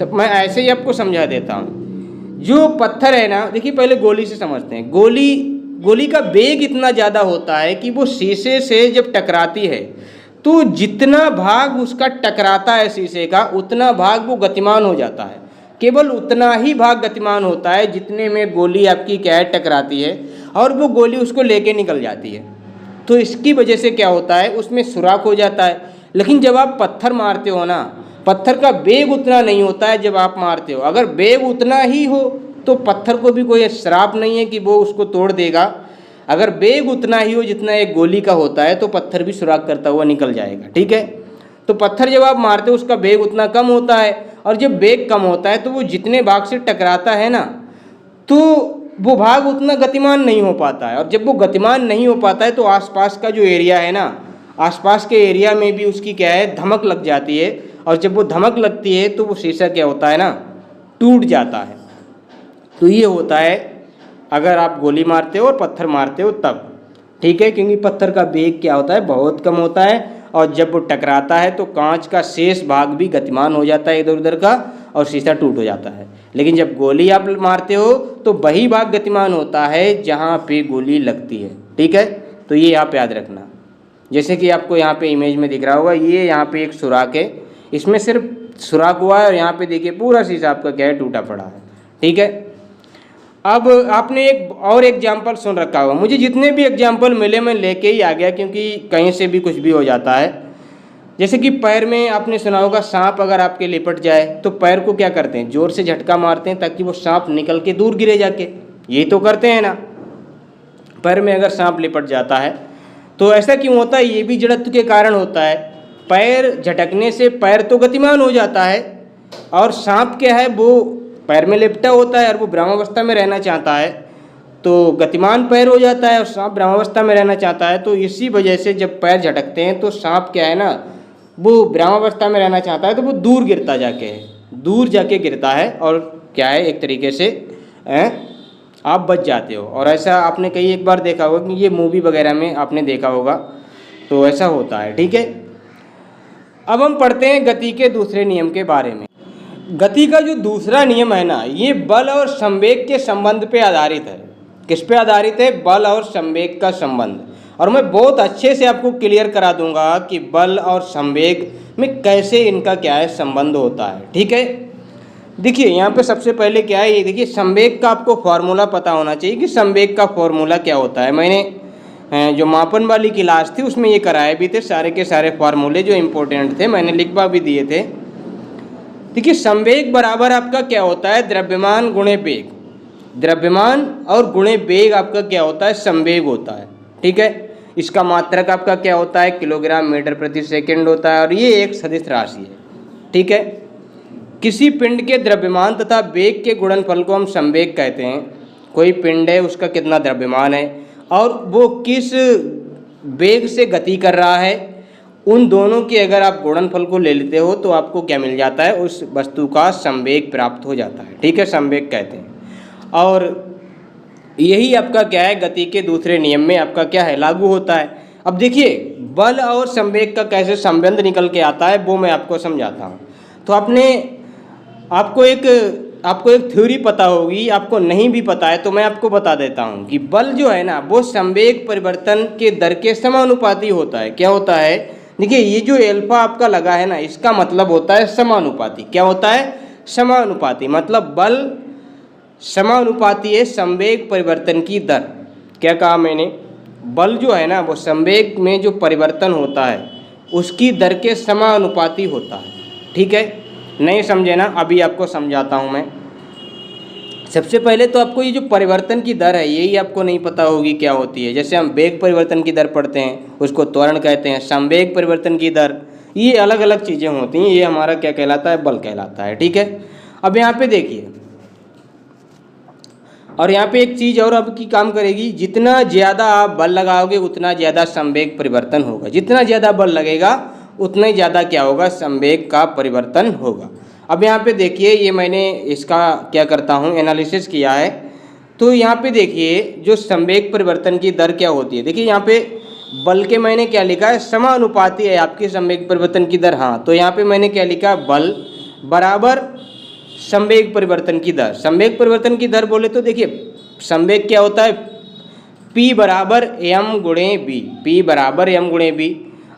मैं ऐसे ही आपको समझा देता हूँ। जो पत्थर है ना, देखिए पहले गोली से समझते हैं। गोली का वेग इतना ज़्यादा होता है कि वो शीशे से जब टकराती है तो जितना भाग उसका टकराता है शीशे का, उतना भाग वो गतिमान हो जाता है। केवल उतना ही भाग गतिमान होता है जितने में गोली आपकी क्या है टकराती है। और वो गोली उसको लेके निकल जाती है। तो इसकी वजह से क्या होता है, उसमें सुराख हो जाता है। लेकिन जब आप पत्थर मारते हो ना, पत्थर का वेग उतना नहीं होता है जब आप मारते हो। अगर वेग उतना ही हो तो पत्थर को भी कोई श्राप नहीं है कि वो उसको तोड़ देगा। अगर वेग उतना ही हो जितना एक गोली का होता है तो पत्थर भी सुराख करता हुआ निकल जाएगा। ठीक है, तो पत्थर जब आप मारते हो उसका वेग उतना कम होता है, और जब वेग कम होता है तो वो जितने भाग से टकराता है ना, तो वो भाग उतना गतिमान नहीं हो पाता है। और जब वो गतिमान नहीं हो पाता है तो आसपास का जो एरिया है ना, आसपास के एरिया में भी उसकी क्या है, धमक लग जाती है। और जब वो धमक लगती है तो वो शीशा क्या होता है ना, टूट जाता है। तो ये होता है अगर आप गोली मारते हो और पत्थर मारते हो तब। ठीक है, क्योंकि पत्थर का वेग क्या होता है, बहुत कम होता है, और जब वो टकराता है तो कांच का शेष भाग भी गतिमान हो जाता है इधर उधर का, और शीशा टूट हो जाता है। लेकिन जब गोली आप मारते हो तो वही भाग गतिमान होता है जहाँ पे गोली लगती है। ठीक है, तो ये आप याद रखना। जैसे कि आपको यहाँ पे इमेज में दिख रहा होगा, ये यहाँ पे एक सुराख है, इसमें सिर्फ सुराख हुआ है और यहाँ पे देखिए पूरा शीशा आपका क्या है, टूटा पड़ा है। ठीक है, अब आपने एक और एग्जाम्पल सुन रखा होगा। मुझे जितने भी एग्जाम्पल मिले मैं लेके ही आ गया, क्योंकि कहीं से भी कुछ भी हो जाता है। जैसे कि पैर में आपने सुना होगा, सांप अगर आपके लिपट जाए तो पैर को क्या करते हैं, जोर से झटका मारते हैं ताकि वो सांप निकल के दूर गिरे जाके। यही तो करते हैं ना, पैर में अगर सांप लिपट जाता है तो ऐसा क्यों होता है, ये भी जड़त्व के कारण होता है। पैर झटकने से पैर तो गतिमान हो जाता है, और सांप क्या है, वो पैर में लिपटा होता है और वो ब्रह्मावस्था में रहना चाहता है, तो गतिमान पैर हो जाता है और सांप ब्रह्मावस्था में रहना चाहता है। तो इसी वजह से जब पैर झटकते हैं तो सांप क्या है ना, वो ब्रह्मावस्था में रहना चाहता है, तो वो दूर गिरता दूर जाके गिरता है, और क्या है, एक तरीके से आप बच जाते हो। और ऐसा आपने कई एक बार देखा होगा कि ये मूवी वगैरह में आपने देखा होगा, तो ऐसा होता है। ठीक है, अब हम पढ़ते हैं गति के दूसरे नियम के बारे में। गति का जो दूसरा नियम है ना, ये बल और संवेग के संबंध पे आधारित है। किस पे आधारित है, बल और संवेग का संबंध। और मैं बहुत अच्छे से आपको क्लियर करा दूंगा कि बल और संवेग में कैसे इनका क्या है, संबंध होता है। ठीक है, देखिए यहाँ पे सबसे पहले क्या है, ये देखिए संवेग का आपको फॉर्मूला पता होना चाहिए कि संवेग का फॉर्मूला क्या होता है। मैंने जो मापन वाली क्लास थी उसमें ये कराए भी थे, सारे के सारे फार्मूले जो इम्पोर्टेंट थे मैंने लिखवा भी दिए थे। देखिए संवेग बराबर आपका क्या होता है, द्रव्यमान गुणे वेग। द्रव्यमान और गुणे वेग आपका क्या होता है, संवेग होता है। ठीक है, इसका मात्रक आपका क्या होता है, किलोग्राम मीटर प्रति सेकंड होता है, और ये एक सदिश राशि है। ठीक है, किसी पिंड के द्रव्यमान तथा वेग के गुणनफल को हम संवेग कहते हैं। कोई पिंड है, उसका कितना द्रव्यमान है और वो किस वेग से गति कर रहा है, उन दोनों के अगर आप गुणनफल को ले लेते हो तो आपको क्या मिल जाता है, उस वस्तु का संवेग प्राप्त हो जाता है। ठीक है, संवेग कहते हैं। और यही आपका क्या है, गति के दूसरे नियम में आपका क्या है, लागू होता है। अब देखिए बल और संवेग का कैसे संबंध निकल के आता है वो मैं आपको समझाता हूँ। तो आपको एक थ्योरी पता होगी, आपको नहीं भी पता है तो मैं आपको बता देता हूँ कि बल जो है ना वो संवेग परिवर्तन के दर के समानुपाती होता है। क्या होता है, देखिए ये जो एल्फा आपका लगा है ना, इसका मतलब होता है समानुपाती। क्या होता है, समानुपाती, मतलब बल समानुपाती है संवेग परिवर्तन की दर। क्या कहा मैंने, बल जो है ना वो संवेग में जो परिवर्तन होता है उसकी दर के समानुपाती होता है। ठीक है, नहीं समझे ना, अभी आपको समझाता हूँ मैं। सबसे पहले तो आपको ये जो परिवर्तन की दर है यही आपको नहीं पता होगी क्या होती है। जैसे हम वेग परिवर्तन की दर पढ़ते हैं उसको त्वरण कहते हैं, संवेग परिवर्तन की दर, ये अलग अलग चीज़ें होती हैं। ये हमारा क्या कहलाता है, बल कहलाता है। ठीक है, अब यहाँ पे देखिए, और यहाँ पे एक चीज़ और आपकी काम करेगी, जितना ज़्यादा आप बल लगाओगे उतना ज़्यादा संवेग परिवर्तन होगा। जितना ज़्यादा बल लगेगा उतना ही ज़्यादा क्या होगा, संवेग का परिवर्तन होगा। अब यहाँ पे देखिए, ये मैंने इसका क्या करता हूँ, एनालिसिस किया है। तो यहाँ पे देखिए जो संवेग परिवर्तन की दर क्या होती है, देखिए यहाँ पे बल के मैंने क्या लिखा है, समानुपाती है आपकी संवेग परिवर्तन की दर। हाँ, तो यहाँ पे मैंने क्या लिखा, बल बराबर संवेग परिवर्तन की दर। संवेग परिवर्तन की दर बोले तो देखिए संवेग क्या होता है, P बराबर m गुणे बी, P बराबर m गुणे बी।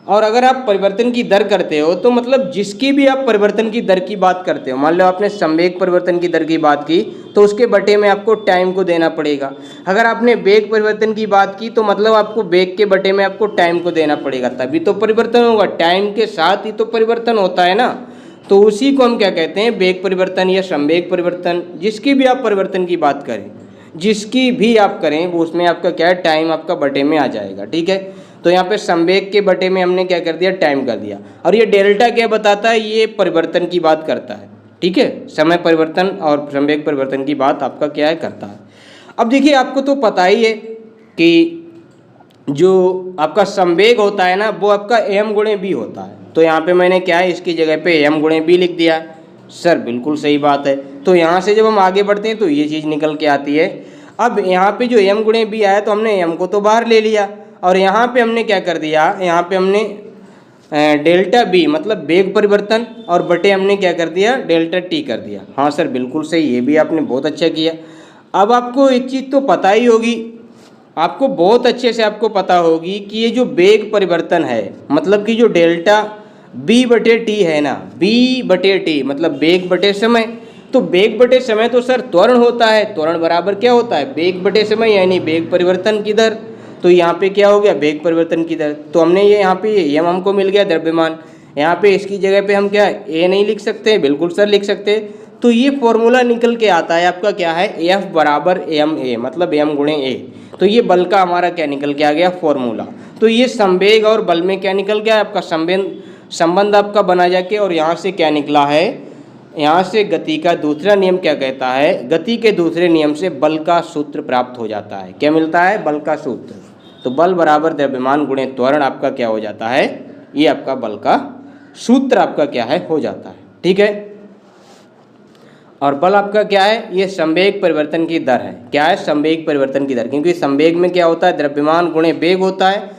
और अगर आप परिवर्तन की दर करते हो तो मतलब जिसकी भी आप परिवर्तन की दर की बात करते हो, मान लो आपने संवेग परिवर्तन की दर की बात की तो उसके बटे में आपको टाइम को देना पड़ेगा। अगर आपने वेग परिवर्तन की बात की तो मतलब आपको वेग के बटे में आपको टाइम को देना पड़ेगा, तभी तो परिवर्तन होगा। टाइम के साथ ही तो परिवर्तन होता है ना। तो उसी को हम क्या कहते हैं, वेग परिवर्तन या संवेग परिवर्तन। जिसकी भी आप परिवर्तन की बात करें, जिसकी भी आप करें, वो उसमें आपका क्या है, टाइम आपका बटे में आ जाएगा। ठीक है, तो यहाँ पे संवेग के बटे में हमने क्या कर दिया, टाइम कर दिया। और ये डेल्टा क्या बताता है, ये परिवर्तन की बात करता है। ठीक है, समय परिवर्तन और संवेग परिवर्तन की बात आपका क्या है, करता है। अब देखिए आपको तो पता ही है कि जो आपका संवेग होता है ना, वो आपका एम गुणे बी होता है। तो यहाँ पे मैंने क्या है, इसकी जगह पे एम गुणे बी लिख दिया। सर बिल्कुल सही बात है। तो यहाँ से जब हम आगे बढ़ते हैं तो ये चीज़ निकल के आती है। अब यहाँ पे जो एम गुणे बी आया तो हमने एम को तो बाहर ले लिया और यहाँ पे हमने क्या कर दिया, यहाँ पे हमने डेल्टा बी मतलब वेग परिवर्तन और बटे हमने क्या कर दिया, डेल्टा टी कर दिया। हाँ सर बिल्कुल सही, ये भी आपने बहुत अच्छा किया। अब आपको एक चीज़ तो पता ही होगी, आपको बहुत अच्छे से आपको पता होगी कि ये जो वेग परिवर्तन है मतलब कि जो डेल्टा बी बटे टी है ना, बी बटे टी मतलब वेग बटे समय। तो वेग बटे समय तो सर त्वरण होता है। त्वरण बराबर क्या होता है, वेग बटे समय यानी वेग परिवर्तन की दर। तो यहाँ पे क्या हो गया, वेग परिवर्तन की दर। तो हमने ये यहाँ पे एम हमको मिल गया द्रव्यमान। यहाँ पे इसकी जगह पे हम क्या ए नहीं लिख सकते, बिल्कुल सर लिख सकते। तो ये फॉर्मूला निकल के आता है आपका क्या है, एफ बराबर एम ए मतलब एम गुणे ए। तो ये बल का हमारा क्या निकल के आ गया, फॉर्मूला। तो ये संवेग और बल में क्या निकल गया, आपका संबंध आपका बना जाके। और यहाँ से क्या निकला है, यहाँ से गति का दूसरा नियम क्या कहता है, गति के दूसरे नियम से बल का सूत्र प्राप्त हो जाता है। क्या मिलता है, बल का सूत्र। तो बल बराबर द्रव्यमान गुणे त्वरण आपका क्या हो जाता है, ये आपका बल का सूत्र आपका क्या है, हो जाता है। ठीक है, और बल आपका क्या है, ये संवेग परिवर्तन की दर है। क्या है, संवेग परिवर्तन की दर। क्योंकि संवेग में क्या होता है, द्रव्यमान गुणे वेग होता है।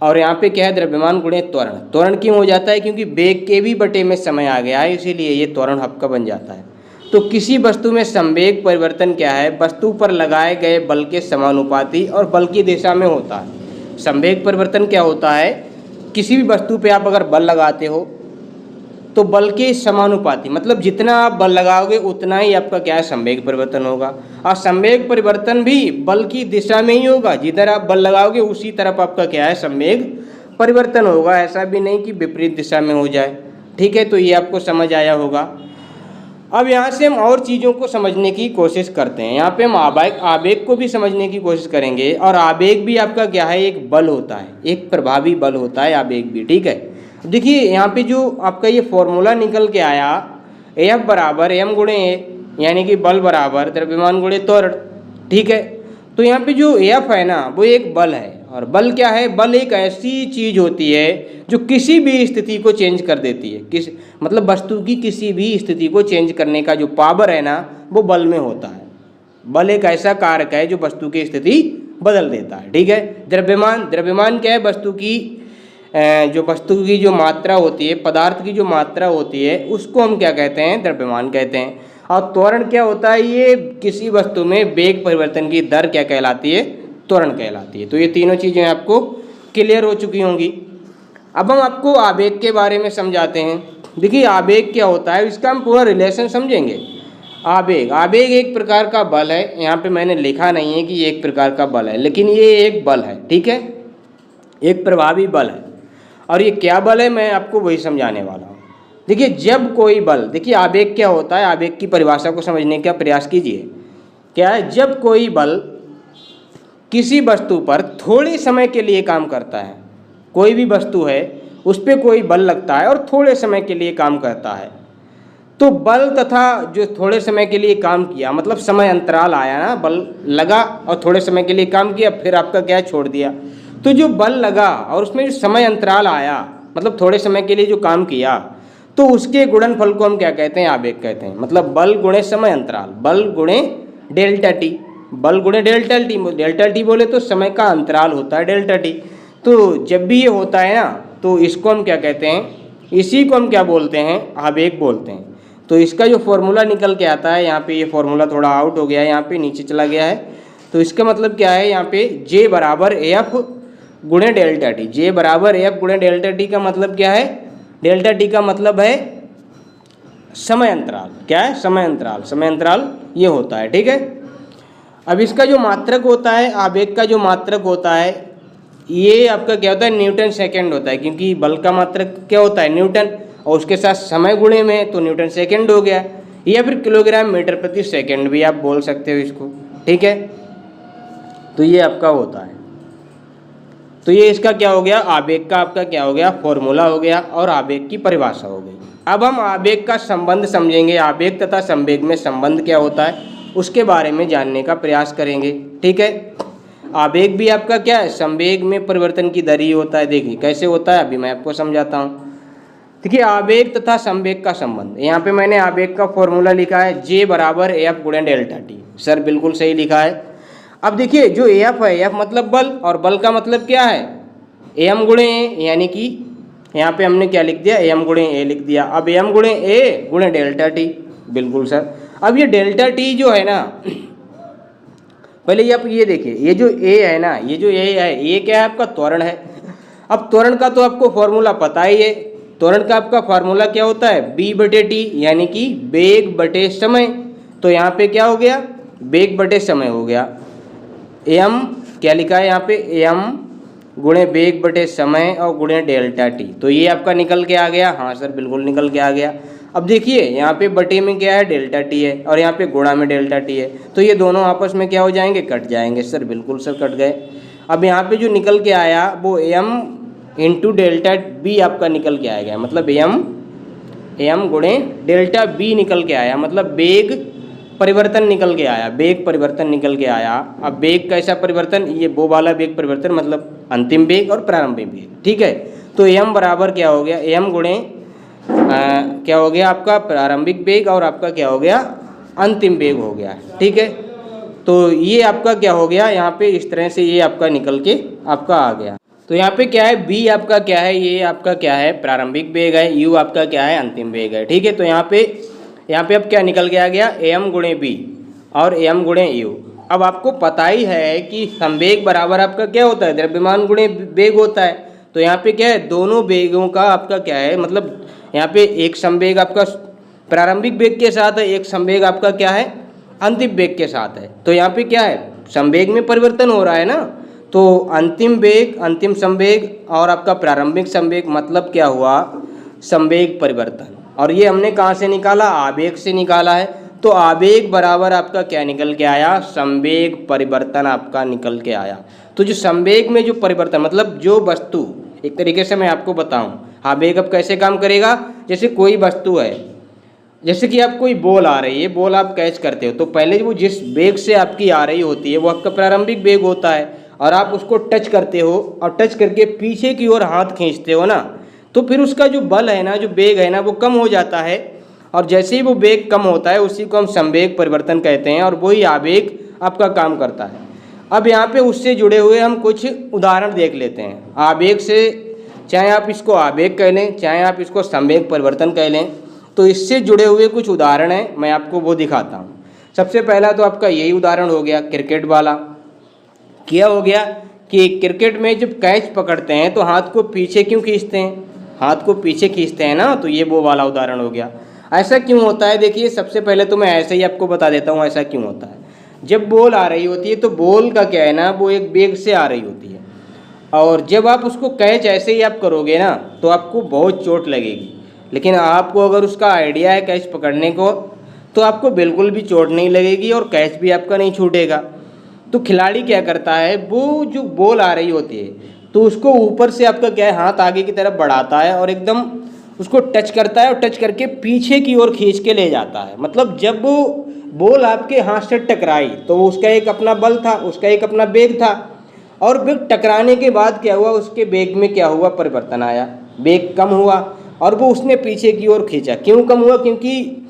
और यहाँ पे क्या है, द्रव्यमान गुणे त्वरण। त्वरण क्यों हो जाता है, क्योंकि वेग के भी बटे में समय आ गया है, इसीलिए ये त्वरण आपका बन जाता है। तो किसी वस्तु में संवेग परिवर्तन क्या है, वस्तु पर लगाए गए बल के समानुपाती और बल की दिशा में होता है। संवेग परिवर्तन क्या होता है, किसी भी वस्तु पे आप अगर बल लगाते हो तो बल के समानुपाती मतलब जितना आप बल लगाओगे उतना ही आपका क्या है, संवेग परिवर्तन होगा। और संवेग परिवर्तन भी बल की दिशा में ही होगा, जिधर आप बल लगाओगे उसी तरफ आपका क्या है, संवेग परिवर्तन होगा। ऐसा भी नहीं कि विपरीत दिशा में हो जाए। ठीक है, तो ये आपको समझ आया होगा। अब यहाँ से हम और चीज़ों को समझने की कोशिश करते हैं। यहाँ पे हम आवेग को भी समझने की कोशिश करेंगे। और आवेग भी आपका क्या है, एक बल होता है, एक प्रभावी बल होता है आवेग भी। ठीक है, देखिए यहाँ पे जो आपका ये फॉर्मूला निकल के आया, एफ बराबर एम गुणे ए यानी कि बल बराबर द्रव्यमान गुणे त्वरण। ठीक है, तो यहाँ पे जो एफ है ना, वो एक बल है। और बल क्या है, बल एक ऐसी चीज़ होती है जो किसी भी स्थिति को चेंज कर देती है। मतलब वस्तु की किसी भी स्थिति को चेंज करने का जो पावर है ना, वो बल में होता है। बल एक ऐसा कारक है जो वस्तु की स्थिति बदल देता है। ठीक है, द्रव्यमान क्या है, वस्तु की जो मात्रा होती है, पदार्थ की जो मात्रा होती है, उसको हम क्या कहते हैं, द्रव्यमान कहते हैं। और त्वरण क्या होता है, ये किसी वस्तु में वेग परिवर्तन की दर क्या कहलाती है, त्वरण कहलाती है। तो ये तीनों चीज़ें आपको क्लियर हो चुकी होंगी। अब हम आपको आवेग के बारे में समझाते हैं। देखिए आवेग क्या होता है, इसका हम पूरा रिलेशन समझेंगे। आवेग एक प्रकार का बल है। यहाँ पे मैंने लिखा नहीं है कि ये एक प्रकार का बल है, लेकिन ये एक बल है। ठीक है, एक प्रभावी बल है। और ये क्या बल है, मैं आपको वही समझाने वाला हूँ। देखिए जब कोई बल, देखिए आवेग क्या होता है, आवेग की परिभाषा को समझने का प्रयास कीजिए। क्या है, जब कोई बल किसी वस्तु पर थोड़े समय के लिए काम करता है, कोई भी वस्तु है उस पर कोई बल लगता है और थोड़े समय के लिए काम करता है, तो बल तथा जो थोड़े समय के लिए काम किया मतलब समय अंतराल आया ना, बल लगा और थोड़े समय के लिए काम किया, फिर आपका क्या छोड़ दिया। तो जो बल लगा और उसमें जो समय अंतराल आया मतलब थोड़े समय के लिए जो काम किया, तो उसके गुणनफल को हम क्या कहते हैं, आवेग कहते हैं। मतलब बल गुणे समय अंतराल, बल गुणे डेल्टा टी, बल गुणे डेल्टा टी। डेल्टा टी बोले तो समय का अंतराल होता है डेल्टा टी। तो जब भी ये होता है ना, तो इसको हम क्या कहते हैं, इसी को हम क्या बोलते हैं, आवेग बोलते हैं। तो इसका जो फॉर्मूला निकल के आता है, यहाँ पे ये फॉर्मूला थोड़ा आउट हो गया है, यहाँ पे नीचे चला गया है। तो इसका मतलब क्या है, यहाँ पे J बराबर एफ गुणे डेल्टा टी। जे बराबर एफ गुणे डेल्टा टी का मतलब क्या है? डेल्टा टी का मतलब है समय अंतराल। क्या है? समय अंतराल। समय अंतराल ये होता है, ठीक है। अब इसका जो मात्रक होता है, आवेग का जो मात्रक होता है, ये आपका क्या होता है? न्यूटन सेकंड होता है, क्योंकि बल का मात्रक क्या होता है? न्यूटन, और उसके साथ समय गुणे में तो न्यूटन सेकंड हो गया, या फिर किलोग्राम मीटर प्रति सेकंड भी आप बोल सकते हो इसको, ठीक है। तो ये आपका होता है। तो ये इसका क्या हो गया? आवेग का आपका क्या हो गया? फॉर्मूला हो गया, और आवेग की परिभाषा हो गई। अब हम आवेग का संबंध समझेंगे। आवेग तथा संवेग में संबंध क्या होता है उसके बारे में जानने का प्रयास करेंगे, ठीक है। आवेग भी आपका क्या है? संवेग में परिवर्तन की दर ही होता है। देखिए कैसे होता है, अभी मैं आपको समझाता हूँ। देखिए आवेग तथा संवेग का संबंध, यहाँ पे मैंने आवेग का फॉर्मूला लिखा है जे बराबर एफ गुणे डेल्टा टी। सर बिल्कुल सही लिखा है। अब देखिए जो एफ है, एफ मतलब बल, और बल का मतलब क्या है? एम गुणे ए, यानी कि यहाँ पे हमने क्या लिख दिया? एम गुणे ए लिख दिया। अब एम गुणे ए गुणे डेल्टा टी, बिल्कुल सर। अब ये डेल्टा टी जो है ना, पहले ये आप ये देखिए, ये जो ए है ना, ये जो ए है, ये क्या है? आपका त्वरण है। अब त्वरण का तो आपको फॉर्मूला पता ही है। त्वरण का आपका फार्मूला क्या होता है? बी बटे टी, यानी कि वेग बटे समय। तो यहाँ पे क्या हो गया? वेग बटे समय हो गया। एम क्या लिखा है यहाँ पे? एम गुणे वेग बटे समय और गुणे डेल्टा टी। तो ये आपका निकल के आ गया। हाँ सर बिल्कुल निकल के आ गया। अब देखिए यहाँ पे बटे में क्या है? डेल्टा टी है, और यहाँ पे गुणा में डेल्टा टी है। तो ये दोनों आपस में क्या हो जाएंगे? कट जाएंगे। सर बिल्कुल सर कट गए। अब यहाँ पे जो निकल के आया वो एम इंटू डेल्टा बी आपका निकल के आएगा, मतलब एम गुणे डेल्टा बी निकल के आया, मतलब वेग परिवर्तन निकल के आया। वेग परिवर्तन निकल के आया। अब वेग कैसा परिवर्तन? ये वो वाला वेग परिवर्तन, मतलब अंतिम वेग और प्रारंभिक वेग, ठीक है। तो एम बराबर क्या हो गया? एम गुणे क्या हो गया? आपका प्रारंभिक वेग, और आपका क्या हो गया? अंतिम वेग हो गया, ठीक है। तो ये आपका क्या हो गया? यहाँ पे इस तरह से ये आपका निकल के आपका आ गया। तो यहाँ पे क्या है? बी आपका क्या है? ये आपका क्या है? प्रारंभिक वेग है। यू आपका क्या है? अंतिम वेग है, ठीक है। तो यहाँ पे अब क्या निकल के आ गया? एम गुणे बी और एम गुणे यू। अब आपको पता ही है कि संवेग बराबर आपका क्या होता है? द्रव्यमान गुणे वेग होता है। तो यहाँ पे क्या है? दोनों वेगों का आपका क्या है? मतलब यहाँ पे एक संवेग आपका प्रारंभिक वेग के साथ है, एक संवेग आपका क्या है? अंतिम वेग के साथ है। तो यहाँ पे क्या है? संवेग में परिवर्तन हो रहा है ना। तो अंतिम वेग, अंतिम संवेग और आपका प्रारंभिक संवेग, मतलब क्या हुआ? संवेग परिवर्तन। और ये हमने कहाँ से निकाला? आवेग से निकाला है। तो आवेग बराबर आपका क्या निकल के आया? संवेग परिवर्तन आपका निकल के आया। तो जो संवेग में जो परिवर्तन, मतलब जो वस्तु, एक तरीके से मैं आपको बताऊं, आवेग अब कैसे काम करेगा? जैसे कोई वस्तु है, जैसे कि आप कोई बॉल आ रही है, बॉल आप कैच करते हो, तो पहले वो जिस वेग से आपकी आ रही होती है वो आपका प्रारंभिक वेग होता है, और आप उसको टच करते हो, और टच करके पीछे की ओर हाथ खींचते हो ना, तो फिर उसका जो बल है ना, जो वेग है ना, वो कम हो जाता है। और जैसे ही वो वेग कम होता है उसी को हम संवेग परिवर्तन कहते हैं, और वही आवेग आपका काम करता है। अब यहाँ पे उससे जुड़े हुए हम कुछ उदाहरण देख लेते हैं। आवेग से, चाहे आप इसको आवेग कह लें, चाहे आप इसको संवेग परिवर्तन कह लें, तो इससे जुड़े हुए कुछ उदाहरण हैं, मैं आपको वो दिखाता हूँ। सबसे पहला तो आपका यही उदाहरण हो गया क्रिकेट वाला। क्या हो गया कि क्रिकेट में जब कैच पकड़ते हैं तो हाथ को पीछे क्यों खींचते हैं? हाथ को पीछे खींचते हैं ना, तो ये वो वाला उदाहरण हो गया। ऐसा क्यों होता है? देखिए सबसे पहले तो मैं ऐसे ही आपको बता देता हूँ ऐसा क्यों होता है। जब बॉल आ रही होती है तो बॉल का क्या है ना, वो एक वेग से आ रही होती है, और जब आप उसको कैच ऐसे ही आप करोगे ना तो आपको बहुत चोट लगेगी। लेकिन आपको अगर उसका आइडिया है कैच पकड़ने को, तो आपको बिल्कुल भी चोट नहीं लगेगी और कैच भी आपका नहीं छूटेगा। तो खिलाड़ी क्या करता है, वो जो बॉल आ रही होती है तो उसको ऊपर से आपका क्या है, हाथ आगे की तरफ बढ़ाता है और एकदम उसको टच करता है, और टच करके पीछे की ओर खींच के ले जाता है। मतलब जब वो बॉल आपके हाथ से टकराई तो उसका एक अपना बल था, उसका एक अपना वेग था, और वेग टकराने के बाद क्या हुआ, उसके वेग में क्या हुआ, परिवर्तन आया, वेग कम हुआ, और वो उसने पीछे की ओर खींचा। क्यों कम हुआ? क्योंकि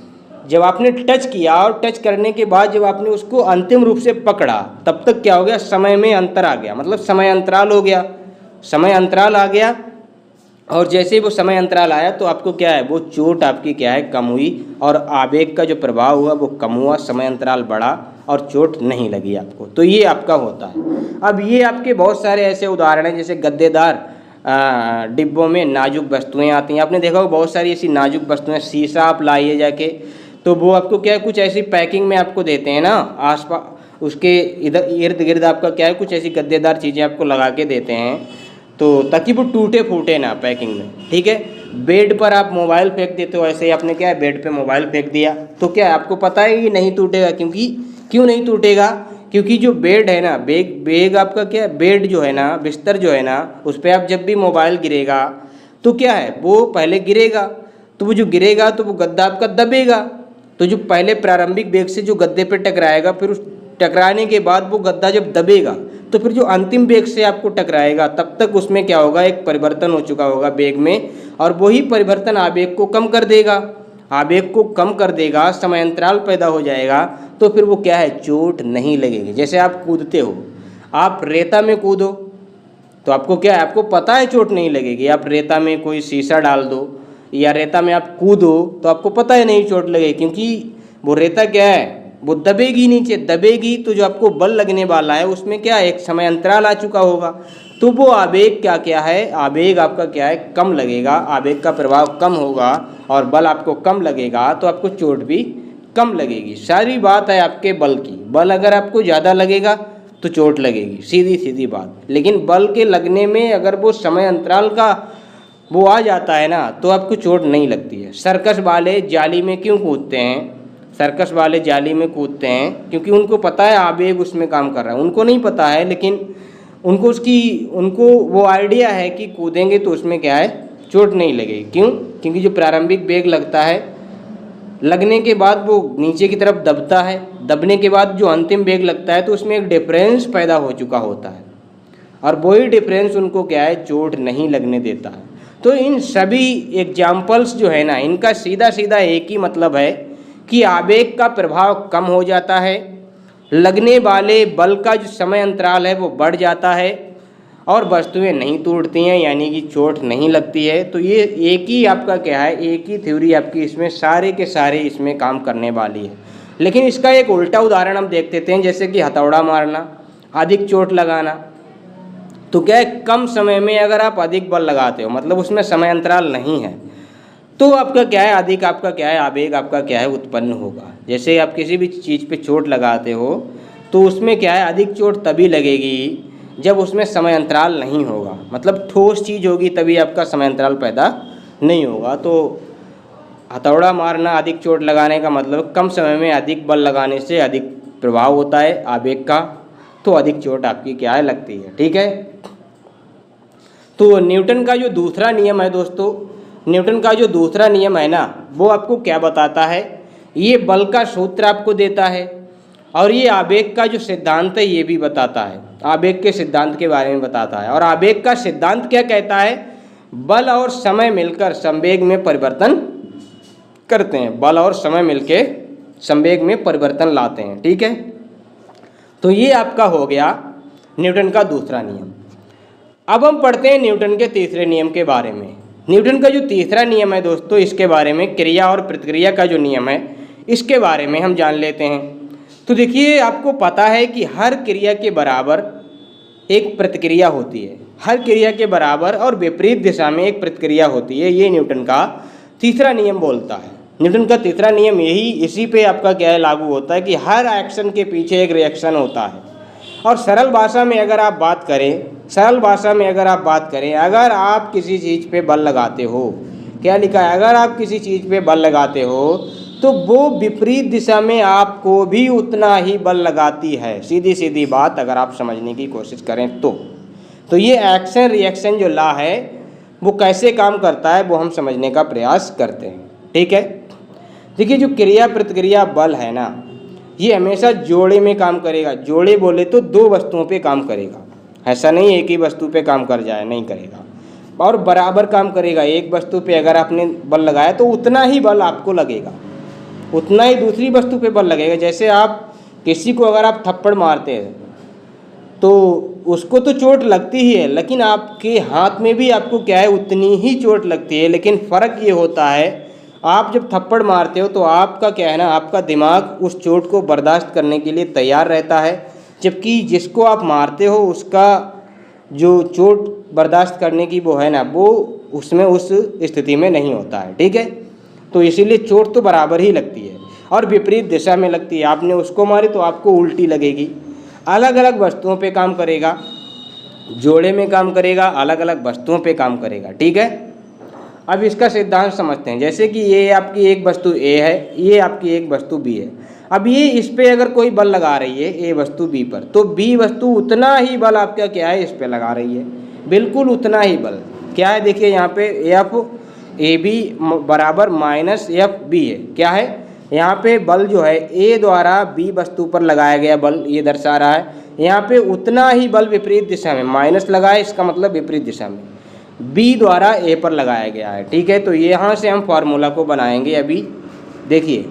जब आपने टच किया और टच करने के बाद जब आपने उसको अंतिम रूप से पकड़ा, तब तक क्या हो गया, समय में अंतर आ गया, मतलब समय अंतराल हो गया, समय अंतराल आ गया। और जैसे ही वो समय अंतराल आया तो आपको क्या है, वो चोट आपकी क्या है, कम हुई, और आवेग का जो प्रभाव हुआ वो कम हुआ, समय अंतराल बढ़ा और चोट नहीं लगी आपको। तो ये आपका होता है। अब ये आपके बहुत सारे ऐसे उदाहरण हैं, जैसे गद्देदार डिब्बों में नाजुक वस्तुएं आती हैं। आपने देखा होगा बहुत सारी ऐसी नाजुक वस्तुएं, शीशा आप लाइए जाके, तो वो आपको क्या है, कुछ ऐसी पैकिंग में आपको देते हैं ना, आसपास उसके इधर इर्द गिर्द आपका क्या है, कुछ ऐसी गद्देदार चीज़ें आपको लगा के देते हैं, तो ताकि वो टूटे फूटे ना पैकिंग में, ठीक है। बेड पर आप मोबाइल फेंक देते हो, ऐसे ही आपने क्या है बेड पे मोबाइल फेंक दिया, तो क्या है आपको पता है ये नहीं टूटेगा, क्योंकि क्यों नहीं टूटेगा, क्योंकि जो बेड है ना, बेग आपका क्या है, बेड जो है ना, बिस्तर जो है ना, उस पर आप जब भी मोबाइल गिरेगा तो क्या है, वो पहले गिरेगा, तो वो जो गिरेगा तो वो गद्दा आपका दबेगा, तो जो पहले प्रारंभिक बेग से जो गद्दे पे टकराएगा, फिर उस टकराने के बाद वो गद्दा जब दबेगा तो फिर जो अंतिम बेग से आपको टकराएगा तब तक उसमें क्या होगा, एक परिवर्तन हो चुका होगा बेग में, और वही परिवर्तन आवेग को कम कर देगा, आवेग को कम कर देगा, समयांतराल पैदा हो जाएगा, तो फिर वो क्या है, चोट नहीं लगेगी। जैसे आप कूदते हो, आप रेता में कूदो तो आपको क्या है, आपको पता है चोट नहीं लगेगी। आप रेता में कोई शीशा डाल दो या रेता में आप कूदो तो आपको पता है नहीं चोट लगेगी, क्योंकि वो रेता क्या है, वो दबेगी, नीचे दबेगी, तो जो आपको बल लगने वाला है उसमें क्या एक समय अंतराल आ चुका होगा, तो वो आवेग क्या है, आवेग आपका क्या है, कम लगेगा, आवेग का प्रभाव कम होगा और बल आपको कम लगेगा, तो आपको चोट भी कम लगेगी। सारी बात है आपके बल की। बल अगर आपको ज़्यादा लगेगा तो चोट लगेगी, सीधी सीधी बात। लेकिन बल के लगने में अगर वो समय अंतराल का वो आ जाता है ना, तो आपको चोट नहीं लगती है। सर्कस वाले जाली में क्यों कूदते हैं, सर्कस वाले जाली में कूदते हैं क्योंकि उनको पता है आवेग उसमें काम कर रहा है। उनको नहीं पता है, लेकिन उनको वो आइडिया है कि कूदेंगे तो उसमें क्या है, चोट नहीं लगेगी। क्यों, क्योंकि जो प्रारंभिक वेग लगता है, लगने के बाद वो नीचे की तरफ दबता है, दबने के बाद जो अंतिम वेग लगता है तो उसमें एक डिफरेंस पैदा हो चुका होता है, और वही डिफरेंस उनको क्या है, चोट नहीं लगने देता है। तो इन सभी एग्जाम्पल्स जो है ना, इनका सीधा सीधा एक ही मतलब है कि आवेग का प्रभाव कम हो जाता है, लगने वाले बल का जो समय अंतराल है वो बढ़ जाता है, और वस्तुएं नहीं टूटती हैं, यानी कि चोट नहीं लगती है। तो ये एक ही आपका क्या है, एक ही थ्योरी आपकी इसमें सारे के सारे इसमें काम करने वाली है। लेकिन इसका एक उल्टा उदाहरण हम देख लेते हैं, जैसे कि हथौड़ा मारना, अधिक चोट लगाना। तो क्या है, कम समय में अगर आप अधिक बल लगाते हो, मतलब उसमें समय अंतराल नहीं है, तो आपका क्या है, अधिक आपका क्या है, आवेग आपका क्या है, उत्पन्न होगा। जैसे आप किसी भी चीज़ पे चोट लगाते हो तो उसमें क्या है, अधिक चोट तभी लगेगी जब उसमें समय अंतराल नहीं होगा, मतलब ठोस चीज़ होगी तभी आपका समय अंतराल पैदा नहीं होगा। तो हथौड़ा मारना, अधिक चोट लगाने का मतलब कम समय में अधिक बल लगाने से अधिक प्रभाव होता है आवेग का, तो अधिक चोट आपकी क्या है, लगती है, ठीक है। तो न्यूटन का जो दूसरा नियम है दोस्तों, न्यूटन का जो दूसरा नियम है ना, वो आपको क्या बताता है, ये बल का सूत्र आपको देता है, और ये आवेग का जो सिद्धांत है ये भी बताता है, आवेग के सिद्धांत के बारे में बताता है। और आवेग का सिद्धांत क्या कहता है, बल और समय मिलकर संवेग में परिवर्तन करते हैं, बल और समय मिलके संवेग में परिवर्तन लाते हैं, ठीक है। तो ये आपका हो गया न्यूटन का दूसरा नियम। अब हम पढ़ते हैं न्यूटन के तीसरे नियम के बारे में। न्यूटन का जो तीसरा नियम है दोस्तों, इसके बारे में, क्रिया और प्रतिक्रिया का जो नियम है, इसके बारे में हम जान लेते हैं। तो देखिए, आपको पता है कि हर क्रिया के बराबर एक प्रतिक्रिया होती है, हर क्रिया के बराबर और विपरीत दिशा में एक प्रतिक्रिया होती है। ये न्यूटन का तीसरा नियम बोलता है। न्यूटन का तीसरा नियम यही इसी पे आपका क्या है, लागू होता है कि हर एक्शन के पीछे एक रिएक्शन होता है। और सरल भाषा में अगर आप बात करें, अगर आप किसी चीज़ पे बल लगाते हो, क्या लिखा है, अगर आप किसी चीज़ पे बल लगाते हो तो वो विपरीत दिशा में आपको भी उतना ही बल लगाती है। सीधी सीधी बात अगर आप समझने की कोशिश करें तो ये एक्शन रिएक्शन जो लॉ है वो कैसे काम करता है वो हम समझने का प्रयास करते हैं, ठीक है। देखिए, जो क्रिया प्रतिक्रिया बल है ना, ये हमेशा जोड़े में काम करेगा। जोड़े बोले तो दो वस्तुओं पे काम करेगा, ऐसा नहीं एक ही वस्तु पे काम कर जाए, नहीं करेगा, और बराबर काम करेगा। एक वस्तु पे अगर आपने बल लगाया तो उतना ही बल आपको लगेगा, उतना ही दूसरी वस्तु पे बल लगेगा। जैसे आप किसी को अगर आप थप्पड़ मारते हैं तो उसको तो चोट लगती ही है, लेकिन आपके हाथ में भी आपको क्या है, उतनी ही चोट लगती है। लेकिन फ़र्क ये होता है, आप जब थप्पड़ मारते हो तो आपका क्या है ना, आपका दिमाग उस चोट को बर्दाश्त करने के लिए तैयार रहता है, जबकि जिसको आप मारते हो उसका जो चोट बर्दाश्त करने की वो है ना, वो उसमें उस स्थिति में नहीं होता है। ठीक है, तो इसीलिए चोट तो बराबर ही लगती है और विपरीत दिशा में लगती है। आपने उसको मारी तो आपको उल्टी लगेगी। अलग अलग वस्तुओं पे काम करेगा, जोड़े में काम करेगा, अलग अलग वस्तुओं पे काम करेगा। ठीक है, अब इसका सिद्धांत समझते हैं। जैसे कि ये आपकी एक वस्तु ए है, ये आपकी एक वस्तु बी है। अब ये इस पे अगर कोई बल लगा रही है ए वस्तु बी पर, तो बी वस्तु उतना ही बल आपका क्या है, इस पे लगा रही है, बिल्कुल उतना ही बल। क्या है देखिए यहाँ पे एफ ए बी बराबर माइनस एफ बी है। क्या है यहाँ पे बल जो है ए द्वारा बी वस्तु पर लगाया गया बल ये दर्शा रहा है। यहाँ पे उतना ही बल विपरीत दिशा में माइनस लगा है, इसका मतलब विपरीत दिशा में बी द्वारा ए पर लगाया गया है। ठीक है, तो यहाँ से हम फार्मूला को बनाएंगे। अभी देखिए,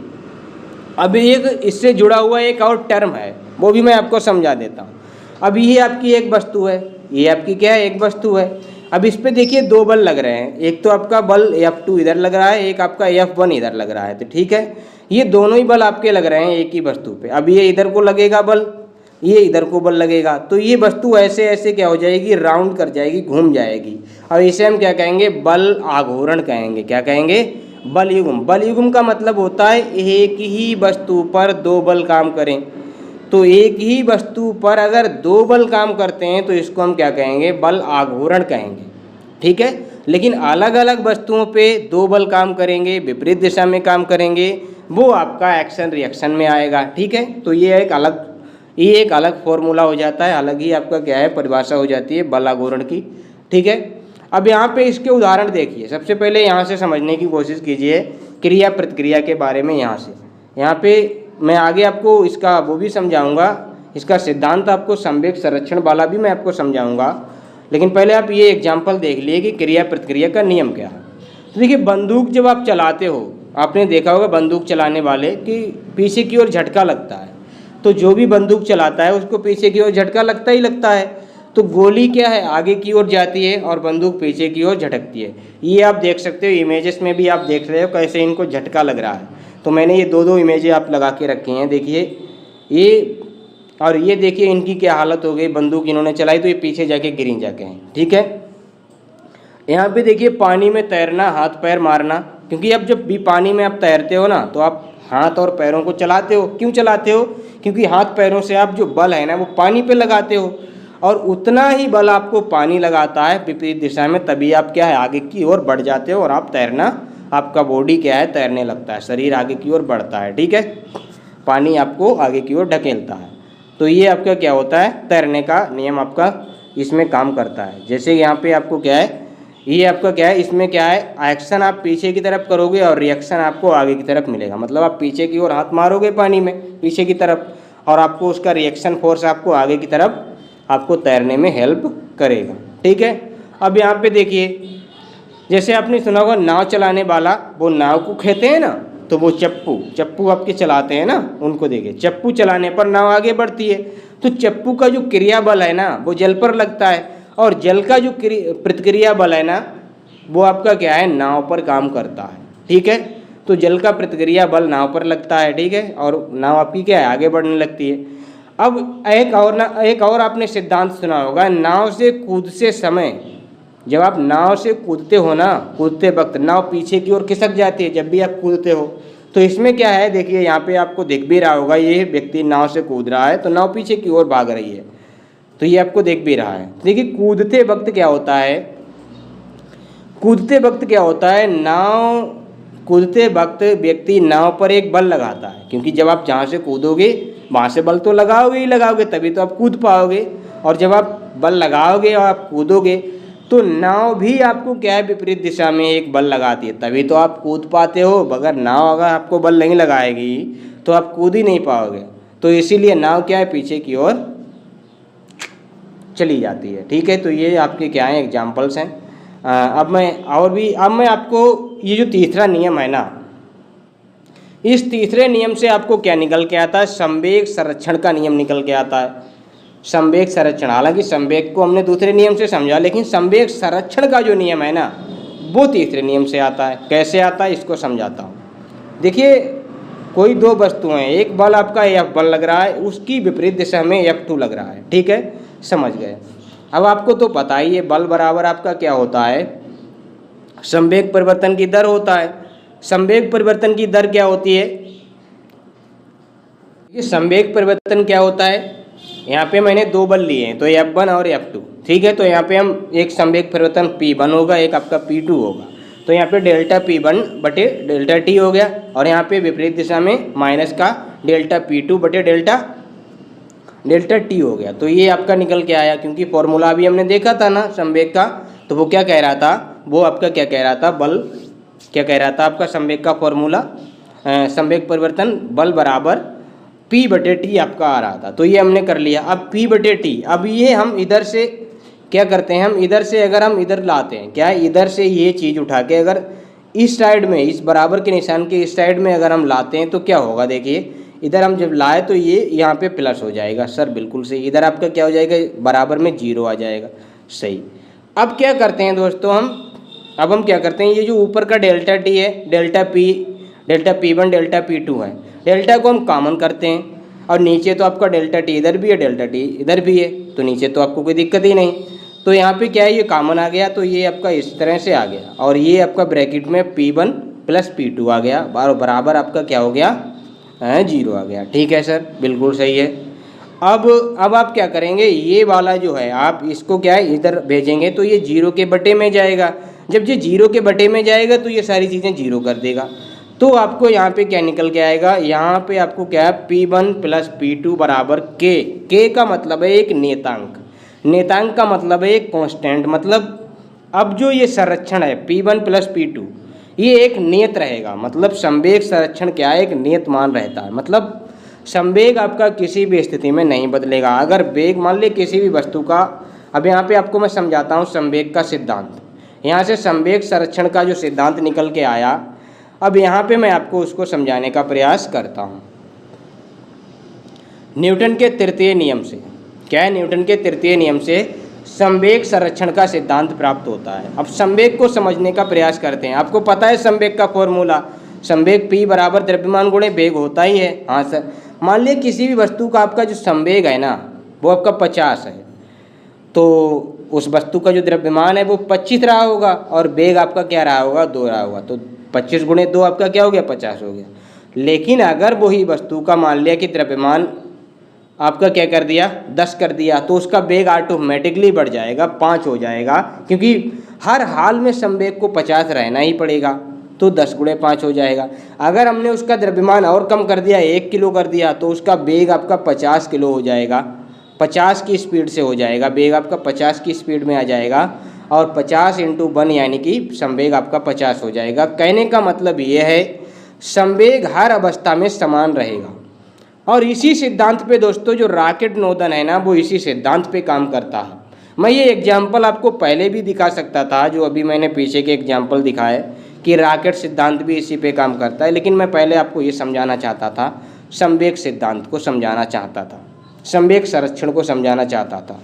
अभी एक इससे जुड़ा हुआ एक और टर्म है, वो भी मैं आपको समझा देता हूँ। अब ये आपकी एक वस्तु है, ये आपकी क्या है, एक वस्तु है। अब इस पे देखिए दो बल लग रहे हैं, एक तो आपका बल F2 इधर लग रहा है, एक आपका F1 इधर लग रहा है। तो ठीक है, ये दोनों ही बल आपके लग रहे हैं एक ही वस्तु पे। अब ये इधर को लगेगा बल, ये इधर को बल लगेगा, तो ये वस्तु ऐसे ऐसे क्या हो जाएगी, राउंड कर जाएगी, घूम जाएगी। अब इसे हम क्या कहेंगे, बल आघूर्ण कहेंगे। क्या कहेंगे, बल युग्म। बल युग्म का मतलब होता है एक ही वस्तु पर दो बल काम करें। तो एक ही वस्तु पर अगर दो बल काम करते हैं तो इसको हम क्या कहेंगे, बल आघूर्ण कहेंगे। ठीक है, लेकिन अलग अलग वस्तुओं पे दो बल काम करेंगे, विपरीत दिशा में काम करेंगे, वो आपका एक्शन रिएक्शन में आएगा। ठीक है, तो ये एक अलग फॉर्मूला हो जाता है, अलग ही आपका क्या है, परिभाषा हो जाती है बल आघूर्ण की। ठीक है, अब यहाँ पे इसके उदाहरण देखिए। सबसे पहले यहाँ से समझने की कोशिश कीजिए क्रिया प्रतिक्रिया के बारे में। यहाँ पे मैं आगे आपको इसका वो भी समझाऊंगा, इसका सिद्धांत आपको संवेग संरक्षण वाला भी मैं आपको समझाऊंगा। लेकिन पहले आप ये एग्जाम्पल देख लिए कि क्रिया प्रतिक्रिया का नियम क्या है। तो देखिए, बंदूक जब आप चलाते हो, आपने देखा होगा बंदूक चलाने वाले कि पीछे की ओर झटका लगता है। तो जो भी बंदूक चलाता है उसको पीछे की ओर झटका लगता ही लगता है। तो गोली क्या है, आगे की ओर जाती है और बंदूक पीछे की ओर झटकती है। ये आप देख सकते हो, इमेजेस में भी आप देख रहे हो कैसे इनको झटका लग रहा है। तो मैंने ये दो इमेजें आप लगा के रखी हैं, देखिए ये और ये देखिए इनकी क्या हालत हो गई। बंदूक इन्होंने चलाई तो ये पीछे जाके गिरी जाके हैं। ठीक है, यहाँ पे देखिए पानी में तैरना, हाथ पैर मारना, क्योंकि अब जब भी पानी में आप तैरते हो ना तो आप हाथ और पैरों को चलाते हो। क्यों चलाते हो, क्योंकि हाथ पैरों से आप जो बल है ना वो पानी पे लगाते हो, और उतना ही बल आपको पानी लगाता है विपरीत दिशा में, तभी आप क्या है, आगे की ओर बढ़ जाते हो और आप तैरना, आपका बॉडी क्या है, तैरने लगता है, शरीर आगे की ओर बढ़ता है। ठीक है, पानी आपको आगे की ओर ढकेलता है। तो ये आपका क्या होता है, तैरने का नियम आपका इसमें काम करता है। जैसे यहाँ पे आपको क्या है, ये आपका क्या है, इसमें क्या है, एक्शन आप पीछे की तरफ करोगे और रिएक्शन आपको आगे की तरफ मिलेगा। मतलब आप पीछे की ओर हाथ मारोगे पानी में पीछे की तरफ, और आपको उसका रिएक्शन फोर्स आपको आगे की तरफ आपको तैरने में हेल्प करेगा। ठीक है, अब यहाँ पे देखिए, जैसे आपने सुना होगा नाव चलाने वाला, वो नाव को खेते हैं ना, तो वो चप्पू आपके चलाते हैं ना, उनको देखिए, चप्पू चलाने पर नाव आगे बढ़ती है। तो चप्पू का जो क्रिया बल है ना वो जल पर लगता है, और जल का जो प्रतिक्रिया बल है ना वो आपका क्या है, नाव पर काम करता है। ठीक है, तो जल का प्रतिक्रिया बल नाव पर लगता है। ठीक है, और नाव आपकी क्या है, आगे बढ़ने लगती है। अब एक और आपने सिद्धांत सुना होगा, नाव से कूदते समय, जब आप नाव से कूदते हो ना, कूदते वक्त नाव पीछे की ओर खिसक जाती है जब भी आप कूदते हो। तो इसमें क्या है, देखिए यहाँ पे आपको दिख भी रहा होगा, ये व्यक्ति नाव से कूद रहा है तो नाव पीछे की ओर भाग रही है, तो ये आपको दिख भी रहा है। देखिए कूदते वक्त क्या होता है, कूदते वक्त व्यक्ति नाव पर एक बल लगाता है, क्योंकि जब आप जहाँ से कूदोगे वहाँ से बल तो लगाओगे ही लगाओगे, तभी तो आप कूद पाओगे। और जब आप बल लगाओगे और आप कूदोगे तो नाव भी आपको क्या है, विपरीत दिशा में एक बल लगाती है, तभी तो आप कूद पाते हो। अगर नाव आपको बल नहीं लगाएगी तो आप कूद ही नहीं पाओगे। तो इसीलिए नाव क्या है, पीछे की ओर चली जाती है। ठीक है, तो ये आपके क्या हैं, एग्जाम्पल्स हैं। अब मैं आपको ये जो तीसरा नियम है ना, इस तीसरे नियम से आपको क्या निकल के आता है, संवेग संरक्षण का नियम निकल के आता है। संवेग संरक्षण, हालांकि संवेग को हमने दूसरे नियम से समझा, लेकिन संवेग संरक्षण का जो नियम है ना वो तीसरे नियम से आता है। कैसे आता है इसको समझाता हूँ। देखिए, कोई दो वस्तुएं, एक बल आपका F1 लग रहा है, उसकी विपरीत दिशा में F2 लग रहा है, ठीक है, समझ गए। अब आपको तो पता ही है बल बराबर आपका क्या होता है, संवेग परिवर्तन की दर होता है। संवेग परिवर्तन की दर क्या होती है, ये संवेग परिवर्तन क्या होता है, यहाँ पे मैंने दो बल लिए हैं, तो F1 और F2, ठीक है। तो यहाँ पे हम एक संवेग परिवर्तन P1 होगा, एक आपका P2 होगा। तो यहाँ पे डेल्टा P1 बटे डेल्टा T हो गया, और यहाँ पे विपरीत दिशा में माइनस का डेल्टा P2 बटे डेल्टा T हो गया। तो ये आपका निकल के आया, क्योंकि फॉर्मूला भी हमने देखा था ना संवेग का। तो वो क्या कह रहा था, वो आपका क्या कह रहा था, बल क्या कह रहा था आपका, संवेग का फॉर्मूला, संवेग परिवर्तन बल बराबर P बटे T आपका आ रहा था। तो ये हमने कर लिया। अब P बटे T, अब ये हम इधर से क्या करते हैं, हम इधर से अगर हम इधर लाते हैं, क्या इधर से ये चीज़ उठा के अगर इस साइड में, इस बराबर के निशान के इस साइड में अगर हम लाते हैं तो क्या होगा, देखिए इधर हम जब लाए तो ये यहाँ पे प्लस हो जाएगा। सर बिल्कुल सही, इधर आपका क्या हो जाएगा, बराबर में 0 आ जाएगा। सही। अब क्या करते हैं दोस्तों अब हम क्या करते हैं, ये जो ऊपर का डेल्टा T है, डेल्टा P1 डेल्टा P2 है, डेल्टा को हम कॉमन करते हैं, और नीचे तो आपका डेल्टा T इधर भी है, डेल्टा T इधर भी है, तो नीचे तो आपको कोई दिक्कत ही नहीं। तो यहाँ पे क्या है, ये कॉमन आ गया, तो ये आपका इस तरह से आ गया, और ये आपका ब्रैकेट में P1 प्लस P2 आ गया, बराबर आपका क्या हो गया, 0 आ गया। ठीक है सर, बिल्कुल सही है। अब आप क्या करेंगे, ये वाला जो है आप इसको क्या है इधर भेजेंगे, तो ये 0 के बटे में जाएगा। जब ये 0 के बटे में जाएगा तो ये सारी चीज़ें 0 कर देगा। तो आपको यहाँ पे क्या निकल के आएगा, यहाँ पे आपको क्या है, P1 प्लस P2 बराबर K का मतलब है एक नेतांक, नेतांक का मतलब है एक कांस्टेंट। मतलब अब जो ये संरक्षण है P1 प्लस P2, ये एक नियत रहेगा। मतलब संवेग संरक्षण क्या है, एक नियत मान रहता है। मतलब संवेग आपका किसी भी स्थिति में नहीं बदलेगा। अगर वेग मान ले किसी भी वस्तु का, अब यहाँ पे आपको मैं समझाता हूँ संवेग का सिद्धांत। यहाँ से संवेग संरक्षण का जो सिद्धांत निकल के आया, अब यहाँ पे मैं आपको उसको समझाने का प्रयास करता हूँ। न्यूटन के तृतीय नियम से, क्या है, न्यूटन के तृतीय नियम से संवेग संरक्षण का सिद्धांत प्राप्त होता है। अब संवेग को समझने का प्रयास करते हैं। आपको पता है संवेग का फॉर्मूला, संवेग P बराबर द्रव्यमान गुणे वेग होता ही है। हाँ सर, मान लिया किसी भी वस्तु का आपका जो संवेग है ना, वो आपका 50 है, तो उस वस्तु का जो द्रव्यमान है वो 25 रहा होगा, और वेग आपका क्या रहा होगा, 2 रहा होगा। तो 25 गुणे 2 आपका क्या हो गया, 50 हो गया। लेकिन अगर वही वस्तु का मान लिया कि द्रव्यमान आपका क्या कर दिया, 10 कर दिया, तो उसका वेग ऑटोमेटिकली बढ़ जाएगा, 5 हो जाएगा, क्योंकि हर हाल में संवेग को 50 रहना ही पड़ेगा। तो 10 गुणे 5 हो जाएगा। अगर हमने उसका द्रव्यमान और कम कर दिया, 1 किलो कर दिया, तो उसका वेग आपका 50 किलो हो जाएगा, 50 की स्पीड से हो जाएगा, वेग आपका 50 की स्पीड में आ जाएगा, और 50 × 1 यानी कि संवेग आपका 50 हो जाएगा। कहने का मतलब ये है संवेग हर अवस्था में समान रहेगा। और इसी सिद्धांत पे दोस्तों जो रॉकेट नोदन है ना, वो इसी सिद्धांत पे काम करता है। मैं ये एग्जाम्पल आपको पहले भी दिखा सकता था, जो अभी मैंने पीछे के एग्जाम्पल दिखाए कि रॉकेट सिद्धांत भी इसी पे काम करता है, लेकिन मैं पहले आपको ये समझाना चाहता था, संवेग सिद्धांत को समझाना चाहता था, संवेग संरक्षण को समझाना चाहता था।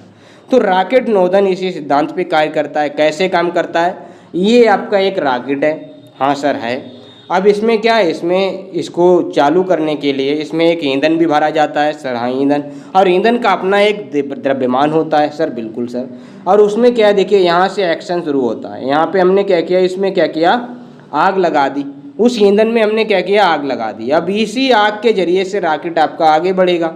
तो रॉकेट नोदन इसी सिद्धांत पे कार्य करता है। कैसे काम करता है, ये आपका एक रॉकेट है, हाँ सर है। अब इसमें क्या है, इसमें इसको चालू करने के लिए इसमें एक ईंधन भी भरा जाता है सर, हाँ ईंधन, और ईंधन का अपना एक द्रव्यमान होता है सर, बिल्कुल सर। और उसमें क्या है, देखिए यहाँ से एक्शन शुरू होता है। यहाँ पे हमने क्या किया, इसमें क्या किया, आग लगा दी, उस ईंधन में हमने क्या किया, आग लगा दी। अब इसी आग के जरिए से रॉकेट आपका आगे बढ़ेगा।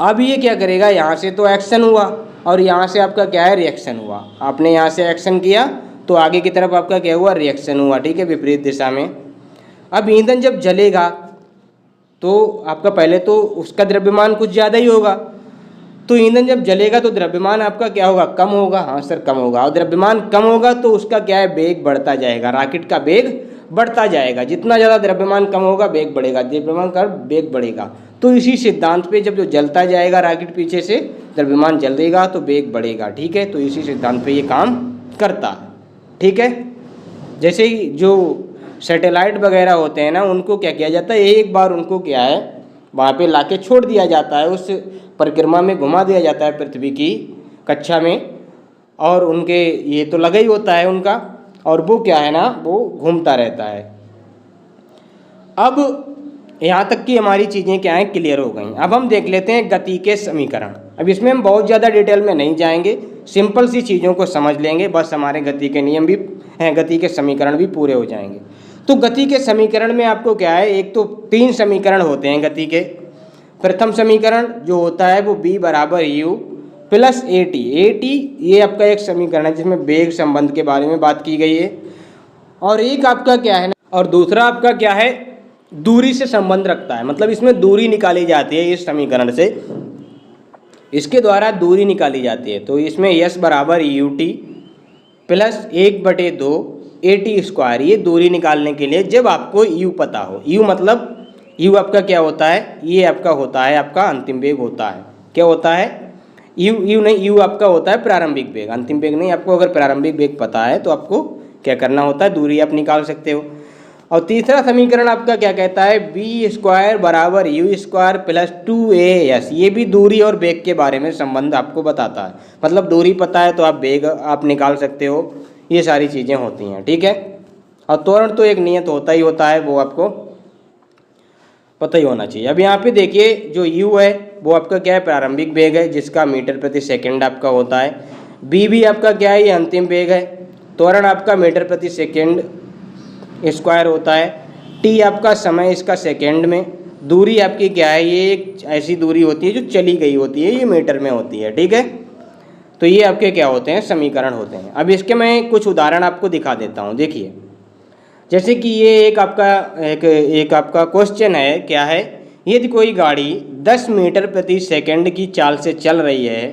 अब ये क्या करेगा, यहाँ से तो एक्शन हुआ, और यहाँ से आपका क्या है, रिएक्शन हुआ। आपने यहाँ से एक्शन किया तो आगे की तरफ आपका क्या हुआ, रिएक्शन हुआ, ठीक है, विपरीत दिशा में। अब ईंधन जब जलेगा तो आपका पहले तो उसका द्रव्यमान कुछ ज़्यादा ही होगा, तो ईंधन जब जलेगा तो द्रव्यमान आपका क्या होगा, कम होगा, हाँ सर कम होगा। और द्रव्यमान कम होगा तो उसका क्या है, वेग बढ़ता जाएगा, रॉकेट का वेग बढ़ता जाएगा। जितना ज़्यादा द्रव्यमान कम होगा वेग बढ़ेगा, द्रव्यमान का वेग बढ़ेगा। तो इसी सिद्धांत पे जब जो जलता जाएगा रॉकेट, पीछे से द्रव्यमान जलेगा तो वेग बढ़ेगा, ठीक है। तो इसी सिद्धांत पे ये काम करता है, ठीक है। जैसे ही जो सैटेलाइट वगैरह होते हैं ना, उनको क्या किया जाता है, एक बार उनको क्या है वहाँ पे लाके छोड़ दिया जाता है, उस परिक्रमा में घुमा दिया जाता है पृथ्वी की कक्षा में, और उनके ये तो लगा ही होता है उनका और वो क्या है ना, वो घूमता रहता है। अब यहाँ तक की हमारी चीज़ें क्या हैं, क्लियर हो गई। अब हम देख लेते हैं गति के समीकरण। अब इसमें हम बहुत ज़्यादा डिटेल में नहीं जाएंगे, सिंपल सी चीज़ों को समझ लेंगे, बस हमारे गति के नियम भी हैं, गति के समीकरण भी पूरे हो जाएंगे। तो गति के समीकरण में आपको क्या है, एक तो 3 समीकरण होते हैं गति के। प्रथम समीकरण जो होता है वो b बराबर u प्लस at। ये आपका एक समीकरण है जिसमें वेग संबंध के बारे में बात की गई है। और एक आपका क्या है ना, और दूसरा आपका क्या है, दूरी से संबंध रखता है, मतलब इसमें दूरी निकाली जाती है इस समीकरण से, इसके द्वारा दूरी निकाली जाती है। तो इसमें s बराबर ut प्लस 1/2 at², ये दूरी निकालने के लिए जब आपको u पता हो। u मतलब u आपका क्या होता है, ये आपका होता है आपका अंतिम वेग होता है। क्या होता है, u आपका होता है प्रारंभिक वेग, अंतिम वेग नहीं। आपको अगर प्रारंभिक वेग पता है तो आपको क्या करना होता है, दूरी आप निकाल सकते हो। और तीसरा समीकरण आपका क्या कहता है, b² बराबर u² प्लस 2as, ये भी दूरी और वेग के बारे में संबंध आपको बताता है। मतलब दूरी पता है तो आप वेग आप निकाल सकते हो, ये सारी चीज़ें होती हैं, ठीक है। और त्वरण तो एक नियत होता ही होता है, वो आपको पता ही होना चाहिए। अब यहाँ पे देखिए जो u है वो आपका क्या है, प्रारंभिक वेग है जिसका मीटर प्रति सेकंड आपका होता है। b भी आपका क्या है, ये अंतिम वेग है। त्वरण आपका मीटर प्रति सेकंड स्क्वायर होता है। t आपका समय इसका सेकंड में। दूरी आपकी क्या है, ये एक ऐसी दूरी होती है जो चली गई होती है, ये मीटर में होती है, ठीक है। तो ये आपके क्या होते हैं, समीकरण होते हैं। अब इसके मैं कुछ उदाहरण आपको दिखा देता हूँ। देखिए जैसे कि ये एक आपका क्वेश्चन है, क्या है, यदि कोई गाड़ी 10 मीटर प्रति सेकंड की चाल से चल रही है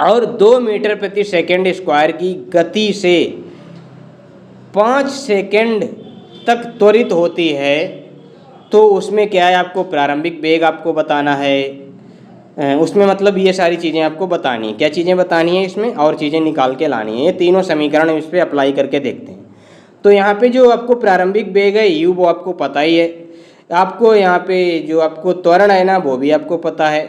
और 2 मीटर प्रति सेकंड स्क्वायर की गति से 5 सेकंड तक त्वरित होती है, तो उसमें क्या है, आपको प्रारंभिक वेग आपको बताना है। उसमें मतलब ये सारी चीज़ें आपको बतानी है। क्या चीज़ें बतानी है इसमें, और चीज़ें निकाल के लानी है। ये तीनों समीकरण इस पर अप्लाई करके देखते हैं। तो यहाँ पे जो आपको प्रारंभिक वेग है u, वो आपको पता ही है। आपको यहाँ पे जो आपको त्वरण है ना, वो भी आपको पता है,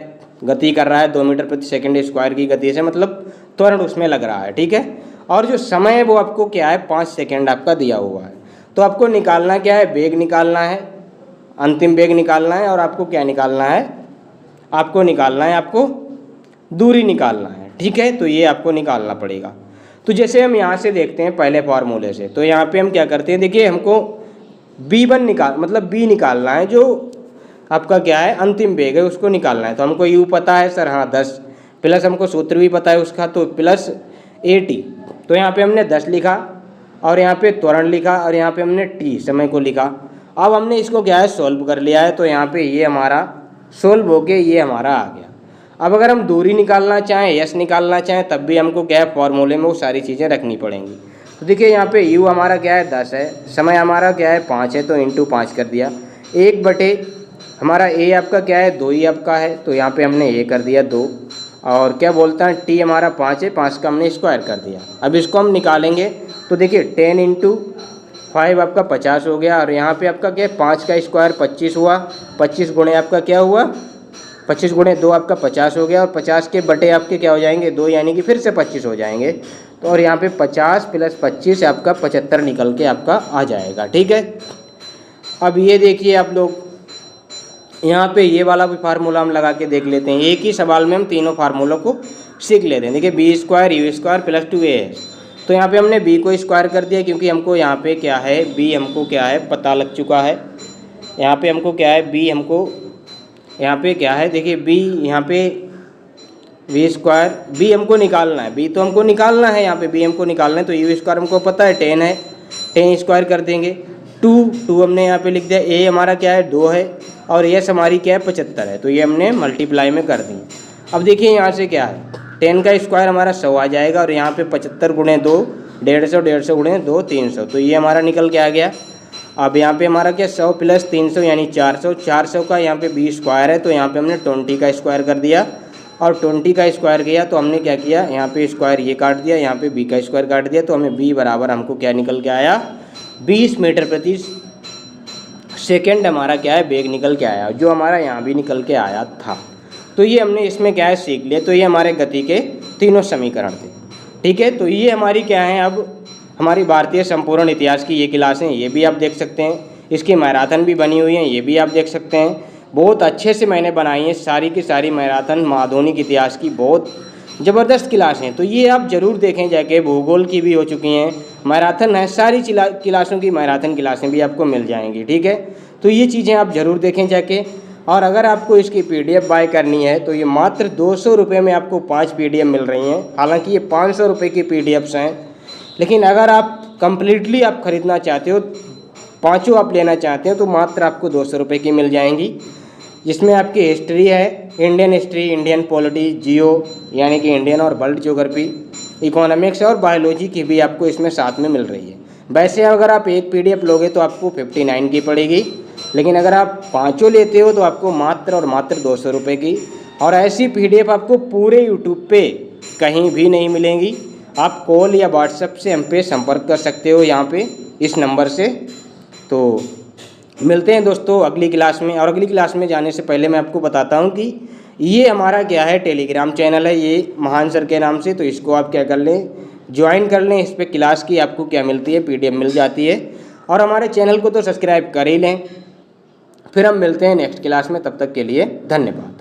गति कर रहा है 2 मीटर प्रति सेकंड स्क्वायर की गति से, मतलब त्वरण उसमें लग रहा है, ठीक है। और जो समय है वो आपको क्या है, 5 सेकंड आपका दिया हुआ है। तो आपको निकालना क्या है, वेग निकालना है, अंतिम वेग निकालना है, और आपको क्या निकालना है, आपको निकालना है, आपको दूरी निकालना है, ठीक है। तो ये आपको निकालना पड़ेगा। तो जैसे हम यहाँ से देखते हैं पहले फार्मूले से, तो यहाँ पे हम क्या करते हैं, देखिए हमको b1 मतलब b निकालना है, जो आपका क्या है अंतिम वेग है, उसको निकालना है। तो हमको u पता है सर, हाँ 10, प्लस हमको सूत्र भी पता है उसका, तो प्लस 80। तो यहाँ पे हमने 10 लिखा, और यहाँ पे त्वरण लिखा, और यहाँ पे हमने t समय को लिखा। अब हमने इसको क्या है, सॉल्व कर लिया है। तो यहाँ पे ये हमारा सोल्व हो के ये हमारा आ गया। अब अगर हम दूरी निकालना चाहें, यस निकालना चाहें, तब भी हमको क्या है, फॉर्मूले में वो सारी चीज़ें रखनी पड़ेंगी। तो देखिए यहाँ पे u हमारा क्या है 10 है, समय हमारा क्या है 5 है, तो इंटू 5 कर दिया। 1/, हमारा a आपका क्या है 2 ही आपका है, तो यहाँ पे हमने a कर दिया 2, और क्या बोलता है t हमारा 5 है, 5 का हमने स्क्वायर कर दिया। अब इसको हम निकालेंगे तो देखिए 10 × 5 आपका 50 हो गया, और यहाँ पे आपका क्या है 5 का स्क्वायर 25 हुआ, 25 गुणे आपका क्या हुआ, 25 गुणे 2 आपका 50 हो गया, और 50 के बटे आपके क्या हो जाएंगे 2, यानी कि फिर से 25 हो जाएंगे। तो और यहाँ पे 50 + 25 आपका 75 निकल के आपका आ जाएगा, ठीक है। अब ये देखिए आप लोग, यहाँ पे ये वाला भी फार्मूला हम लगा के देख लेते हैं। एक ही सवाल में हम तीनों फार्मूलों को सीख लेते हैं। देखिए b² u² प्लस 2as, तो यहाँ पे हमने b को स्क्वायर कर दिया, क्योंकि हमको यहाँ पे क्या है b हमको क्या है पता लग चुका है। यहाँ पे हमको क्या है b हमको यहाँ पे क्या है, देखिए b यहाँ पे v², b हमको निकालना है, b तो हमको निकालना है, यहाँ पे b हमको निकालना है। तो u² हमको पता है 10 है, 10 स्क्वायर कर देंगे। 2 हमने यहाँ पे लिख दिया। a हमारा क्या है 2 है, और s हमारी क्या है 75 है, तो ये हमने मल्टीप्लाई में कर दी। अब देखिए यहाँ से क्या है 10 का स्क्वायर हमारा 100 आ जाएगा, और यहाँ पे 75 गुणे 2 150, 150 गुणे 2 300, तो ये हमारा निकल के आ गया। अब यहाँ पे हमारा क्या 100 + 300 यानी 400, 400 का यहाँ पे b² है, तो यहाँ पे हमने 20 का स्क्वायर कर दिया, और 20 का स्क्वायर किया तो हमने क्या किया, यहाँ पे स्क्वायर ये काट दिया, यहाँ पे b का स्क्वायर काट दिया, तो हमें b बराबर हमको क्या निकल के आया 20 मीटर प्रति सेकेंड हमारा क्या है वेग निकल के आया, जो हमारा यहाँ भी निकल के आया था। तो ये हमने इसमें क्या है सीख लिया। तो ये हमारे गति के तीनों समीकरण थे, ठीक है। तो ये हमारी क्या है अब हमारी भारतीय संपूर्ण इतिहास की ये क्लास हैं, ये भी आप देख सकते हैं। इसकी मैराथन भी बनी हुई हैं, ये भी आप देख सकते हैं। बहुत अच्छे से मैंने बनाई है सारी की सारी मैराथन आधुनिक इतिहास की, बहुत ज़बरदस्त क्लास हैं। तो ये आप ज़रूर देखें जाके। भूगोल की भी हो चुकी हैं, मैराथन है, सारी क्लासों की मैराथन क्लासें भी आपको मिल जाएंगी, ठीक है। तो ये चीज़ें आप ज़रूर देखें जाके। और अगर आपको इसकी PDF बाय करनी है तो ये मात्र 200 रुपये में आपको 5 PDF मिल रही हैं। हालांकि ये 500 रुपये की PDFs हैं, लेकिन अगर आप कंप्लीटली आप ख़रीदना चाहते हो, पाँचों आप लेना चाहते हो, तो मात्र आपको 200 रुपये की मिल जाएंगी। जिसमें आपकी हिस्ट्री है, इंडियन हिस्ट्री, इंडियन पॉलिटी, जियो यानी कि इंडियन और वर्ल्ड ज्योग्राफी, इकोनॉमिक्स और बायोलॉजी की भी आपको इसमें साथ में मिल रही है। वैसे अगर आप एक PDF लोगे तो आपको 59 की पड़ेगी, लेकिन अगर आप पाँचों लेते हो तो आपको मात्र और मात्र 200 रुपये की। और ऐसी PDF आपको पूरे यूट्यूब पे कहीं भी नहीं मिलेंगी। आप कॉल या व्हाट्सएप से हम पे संपर्क कर सकते हो यहाँ पे इस नंबर से। तो मिलते हैं दोस्तों अगली क्लास में। और अगली क्लास में जाने से पहले मैं आपको बताता हूँ कि ये हमारा क्या है, टेलीग्राम चैनल है ये महान सर के नाम से। तो इसको आप क्या कर लें, ज्वाइन कर लें। इस पर क्लास की आपको क्या मिलती है, PDF मिल जाती है। और हमारे चैनल को तो सब्सक्राइब कर ही लें। फिर हम मिलते हैं नेक्स्ट क्लास में, तब तक के लिए धन्यवाद।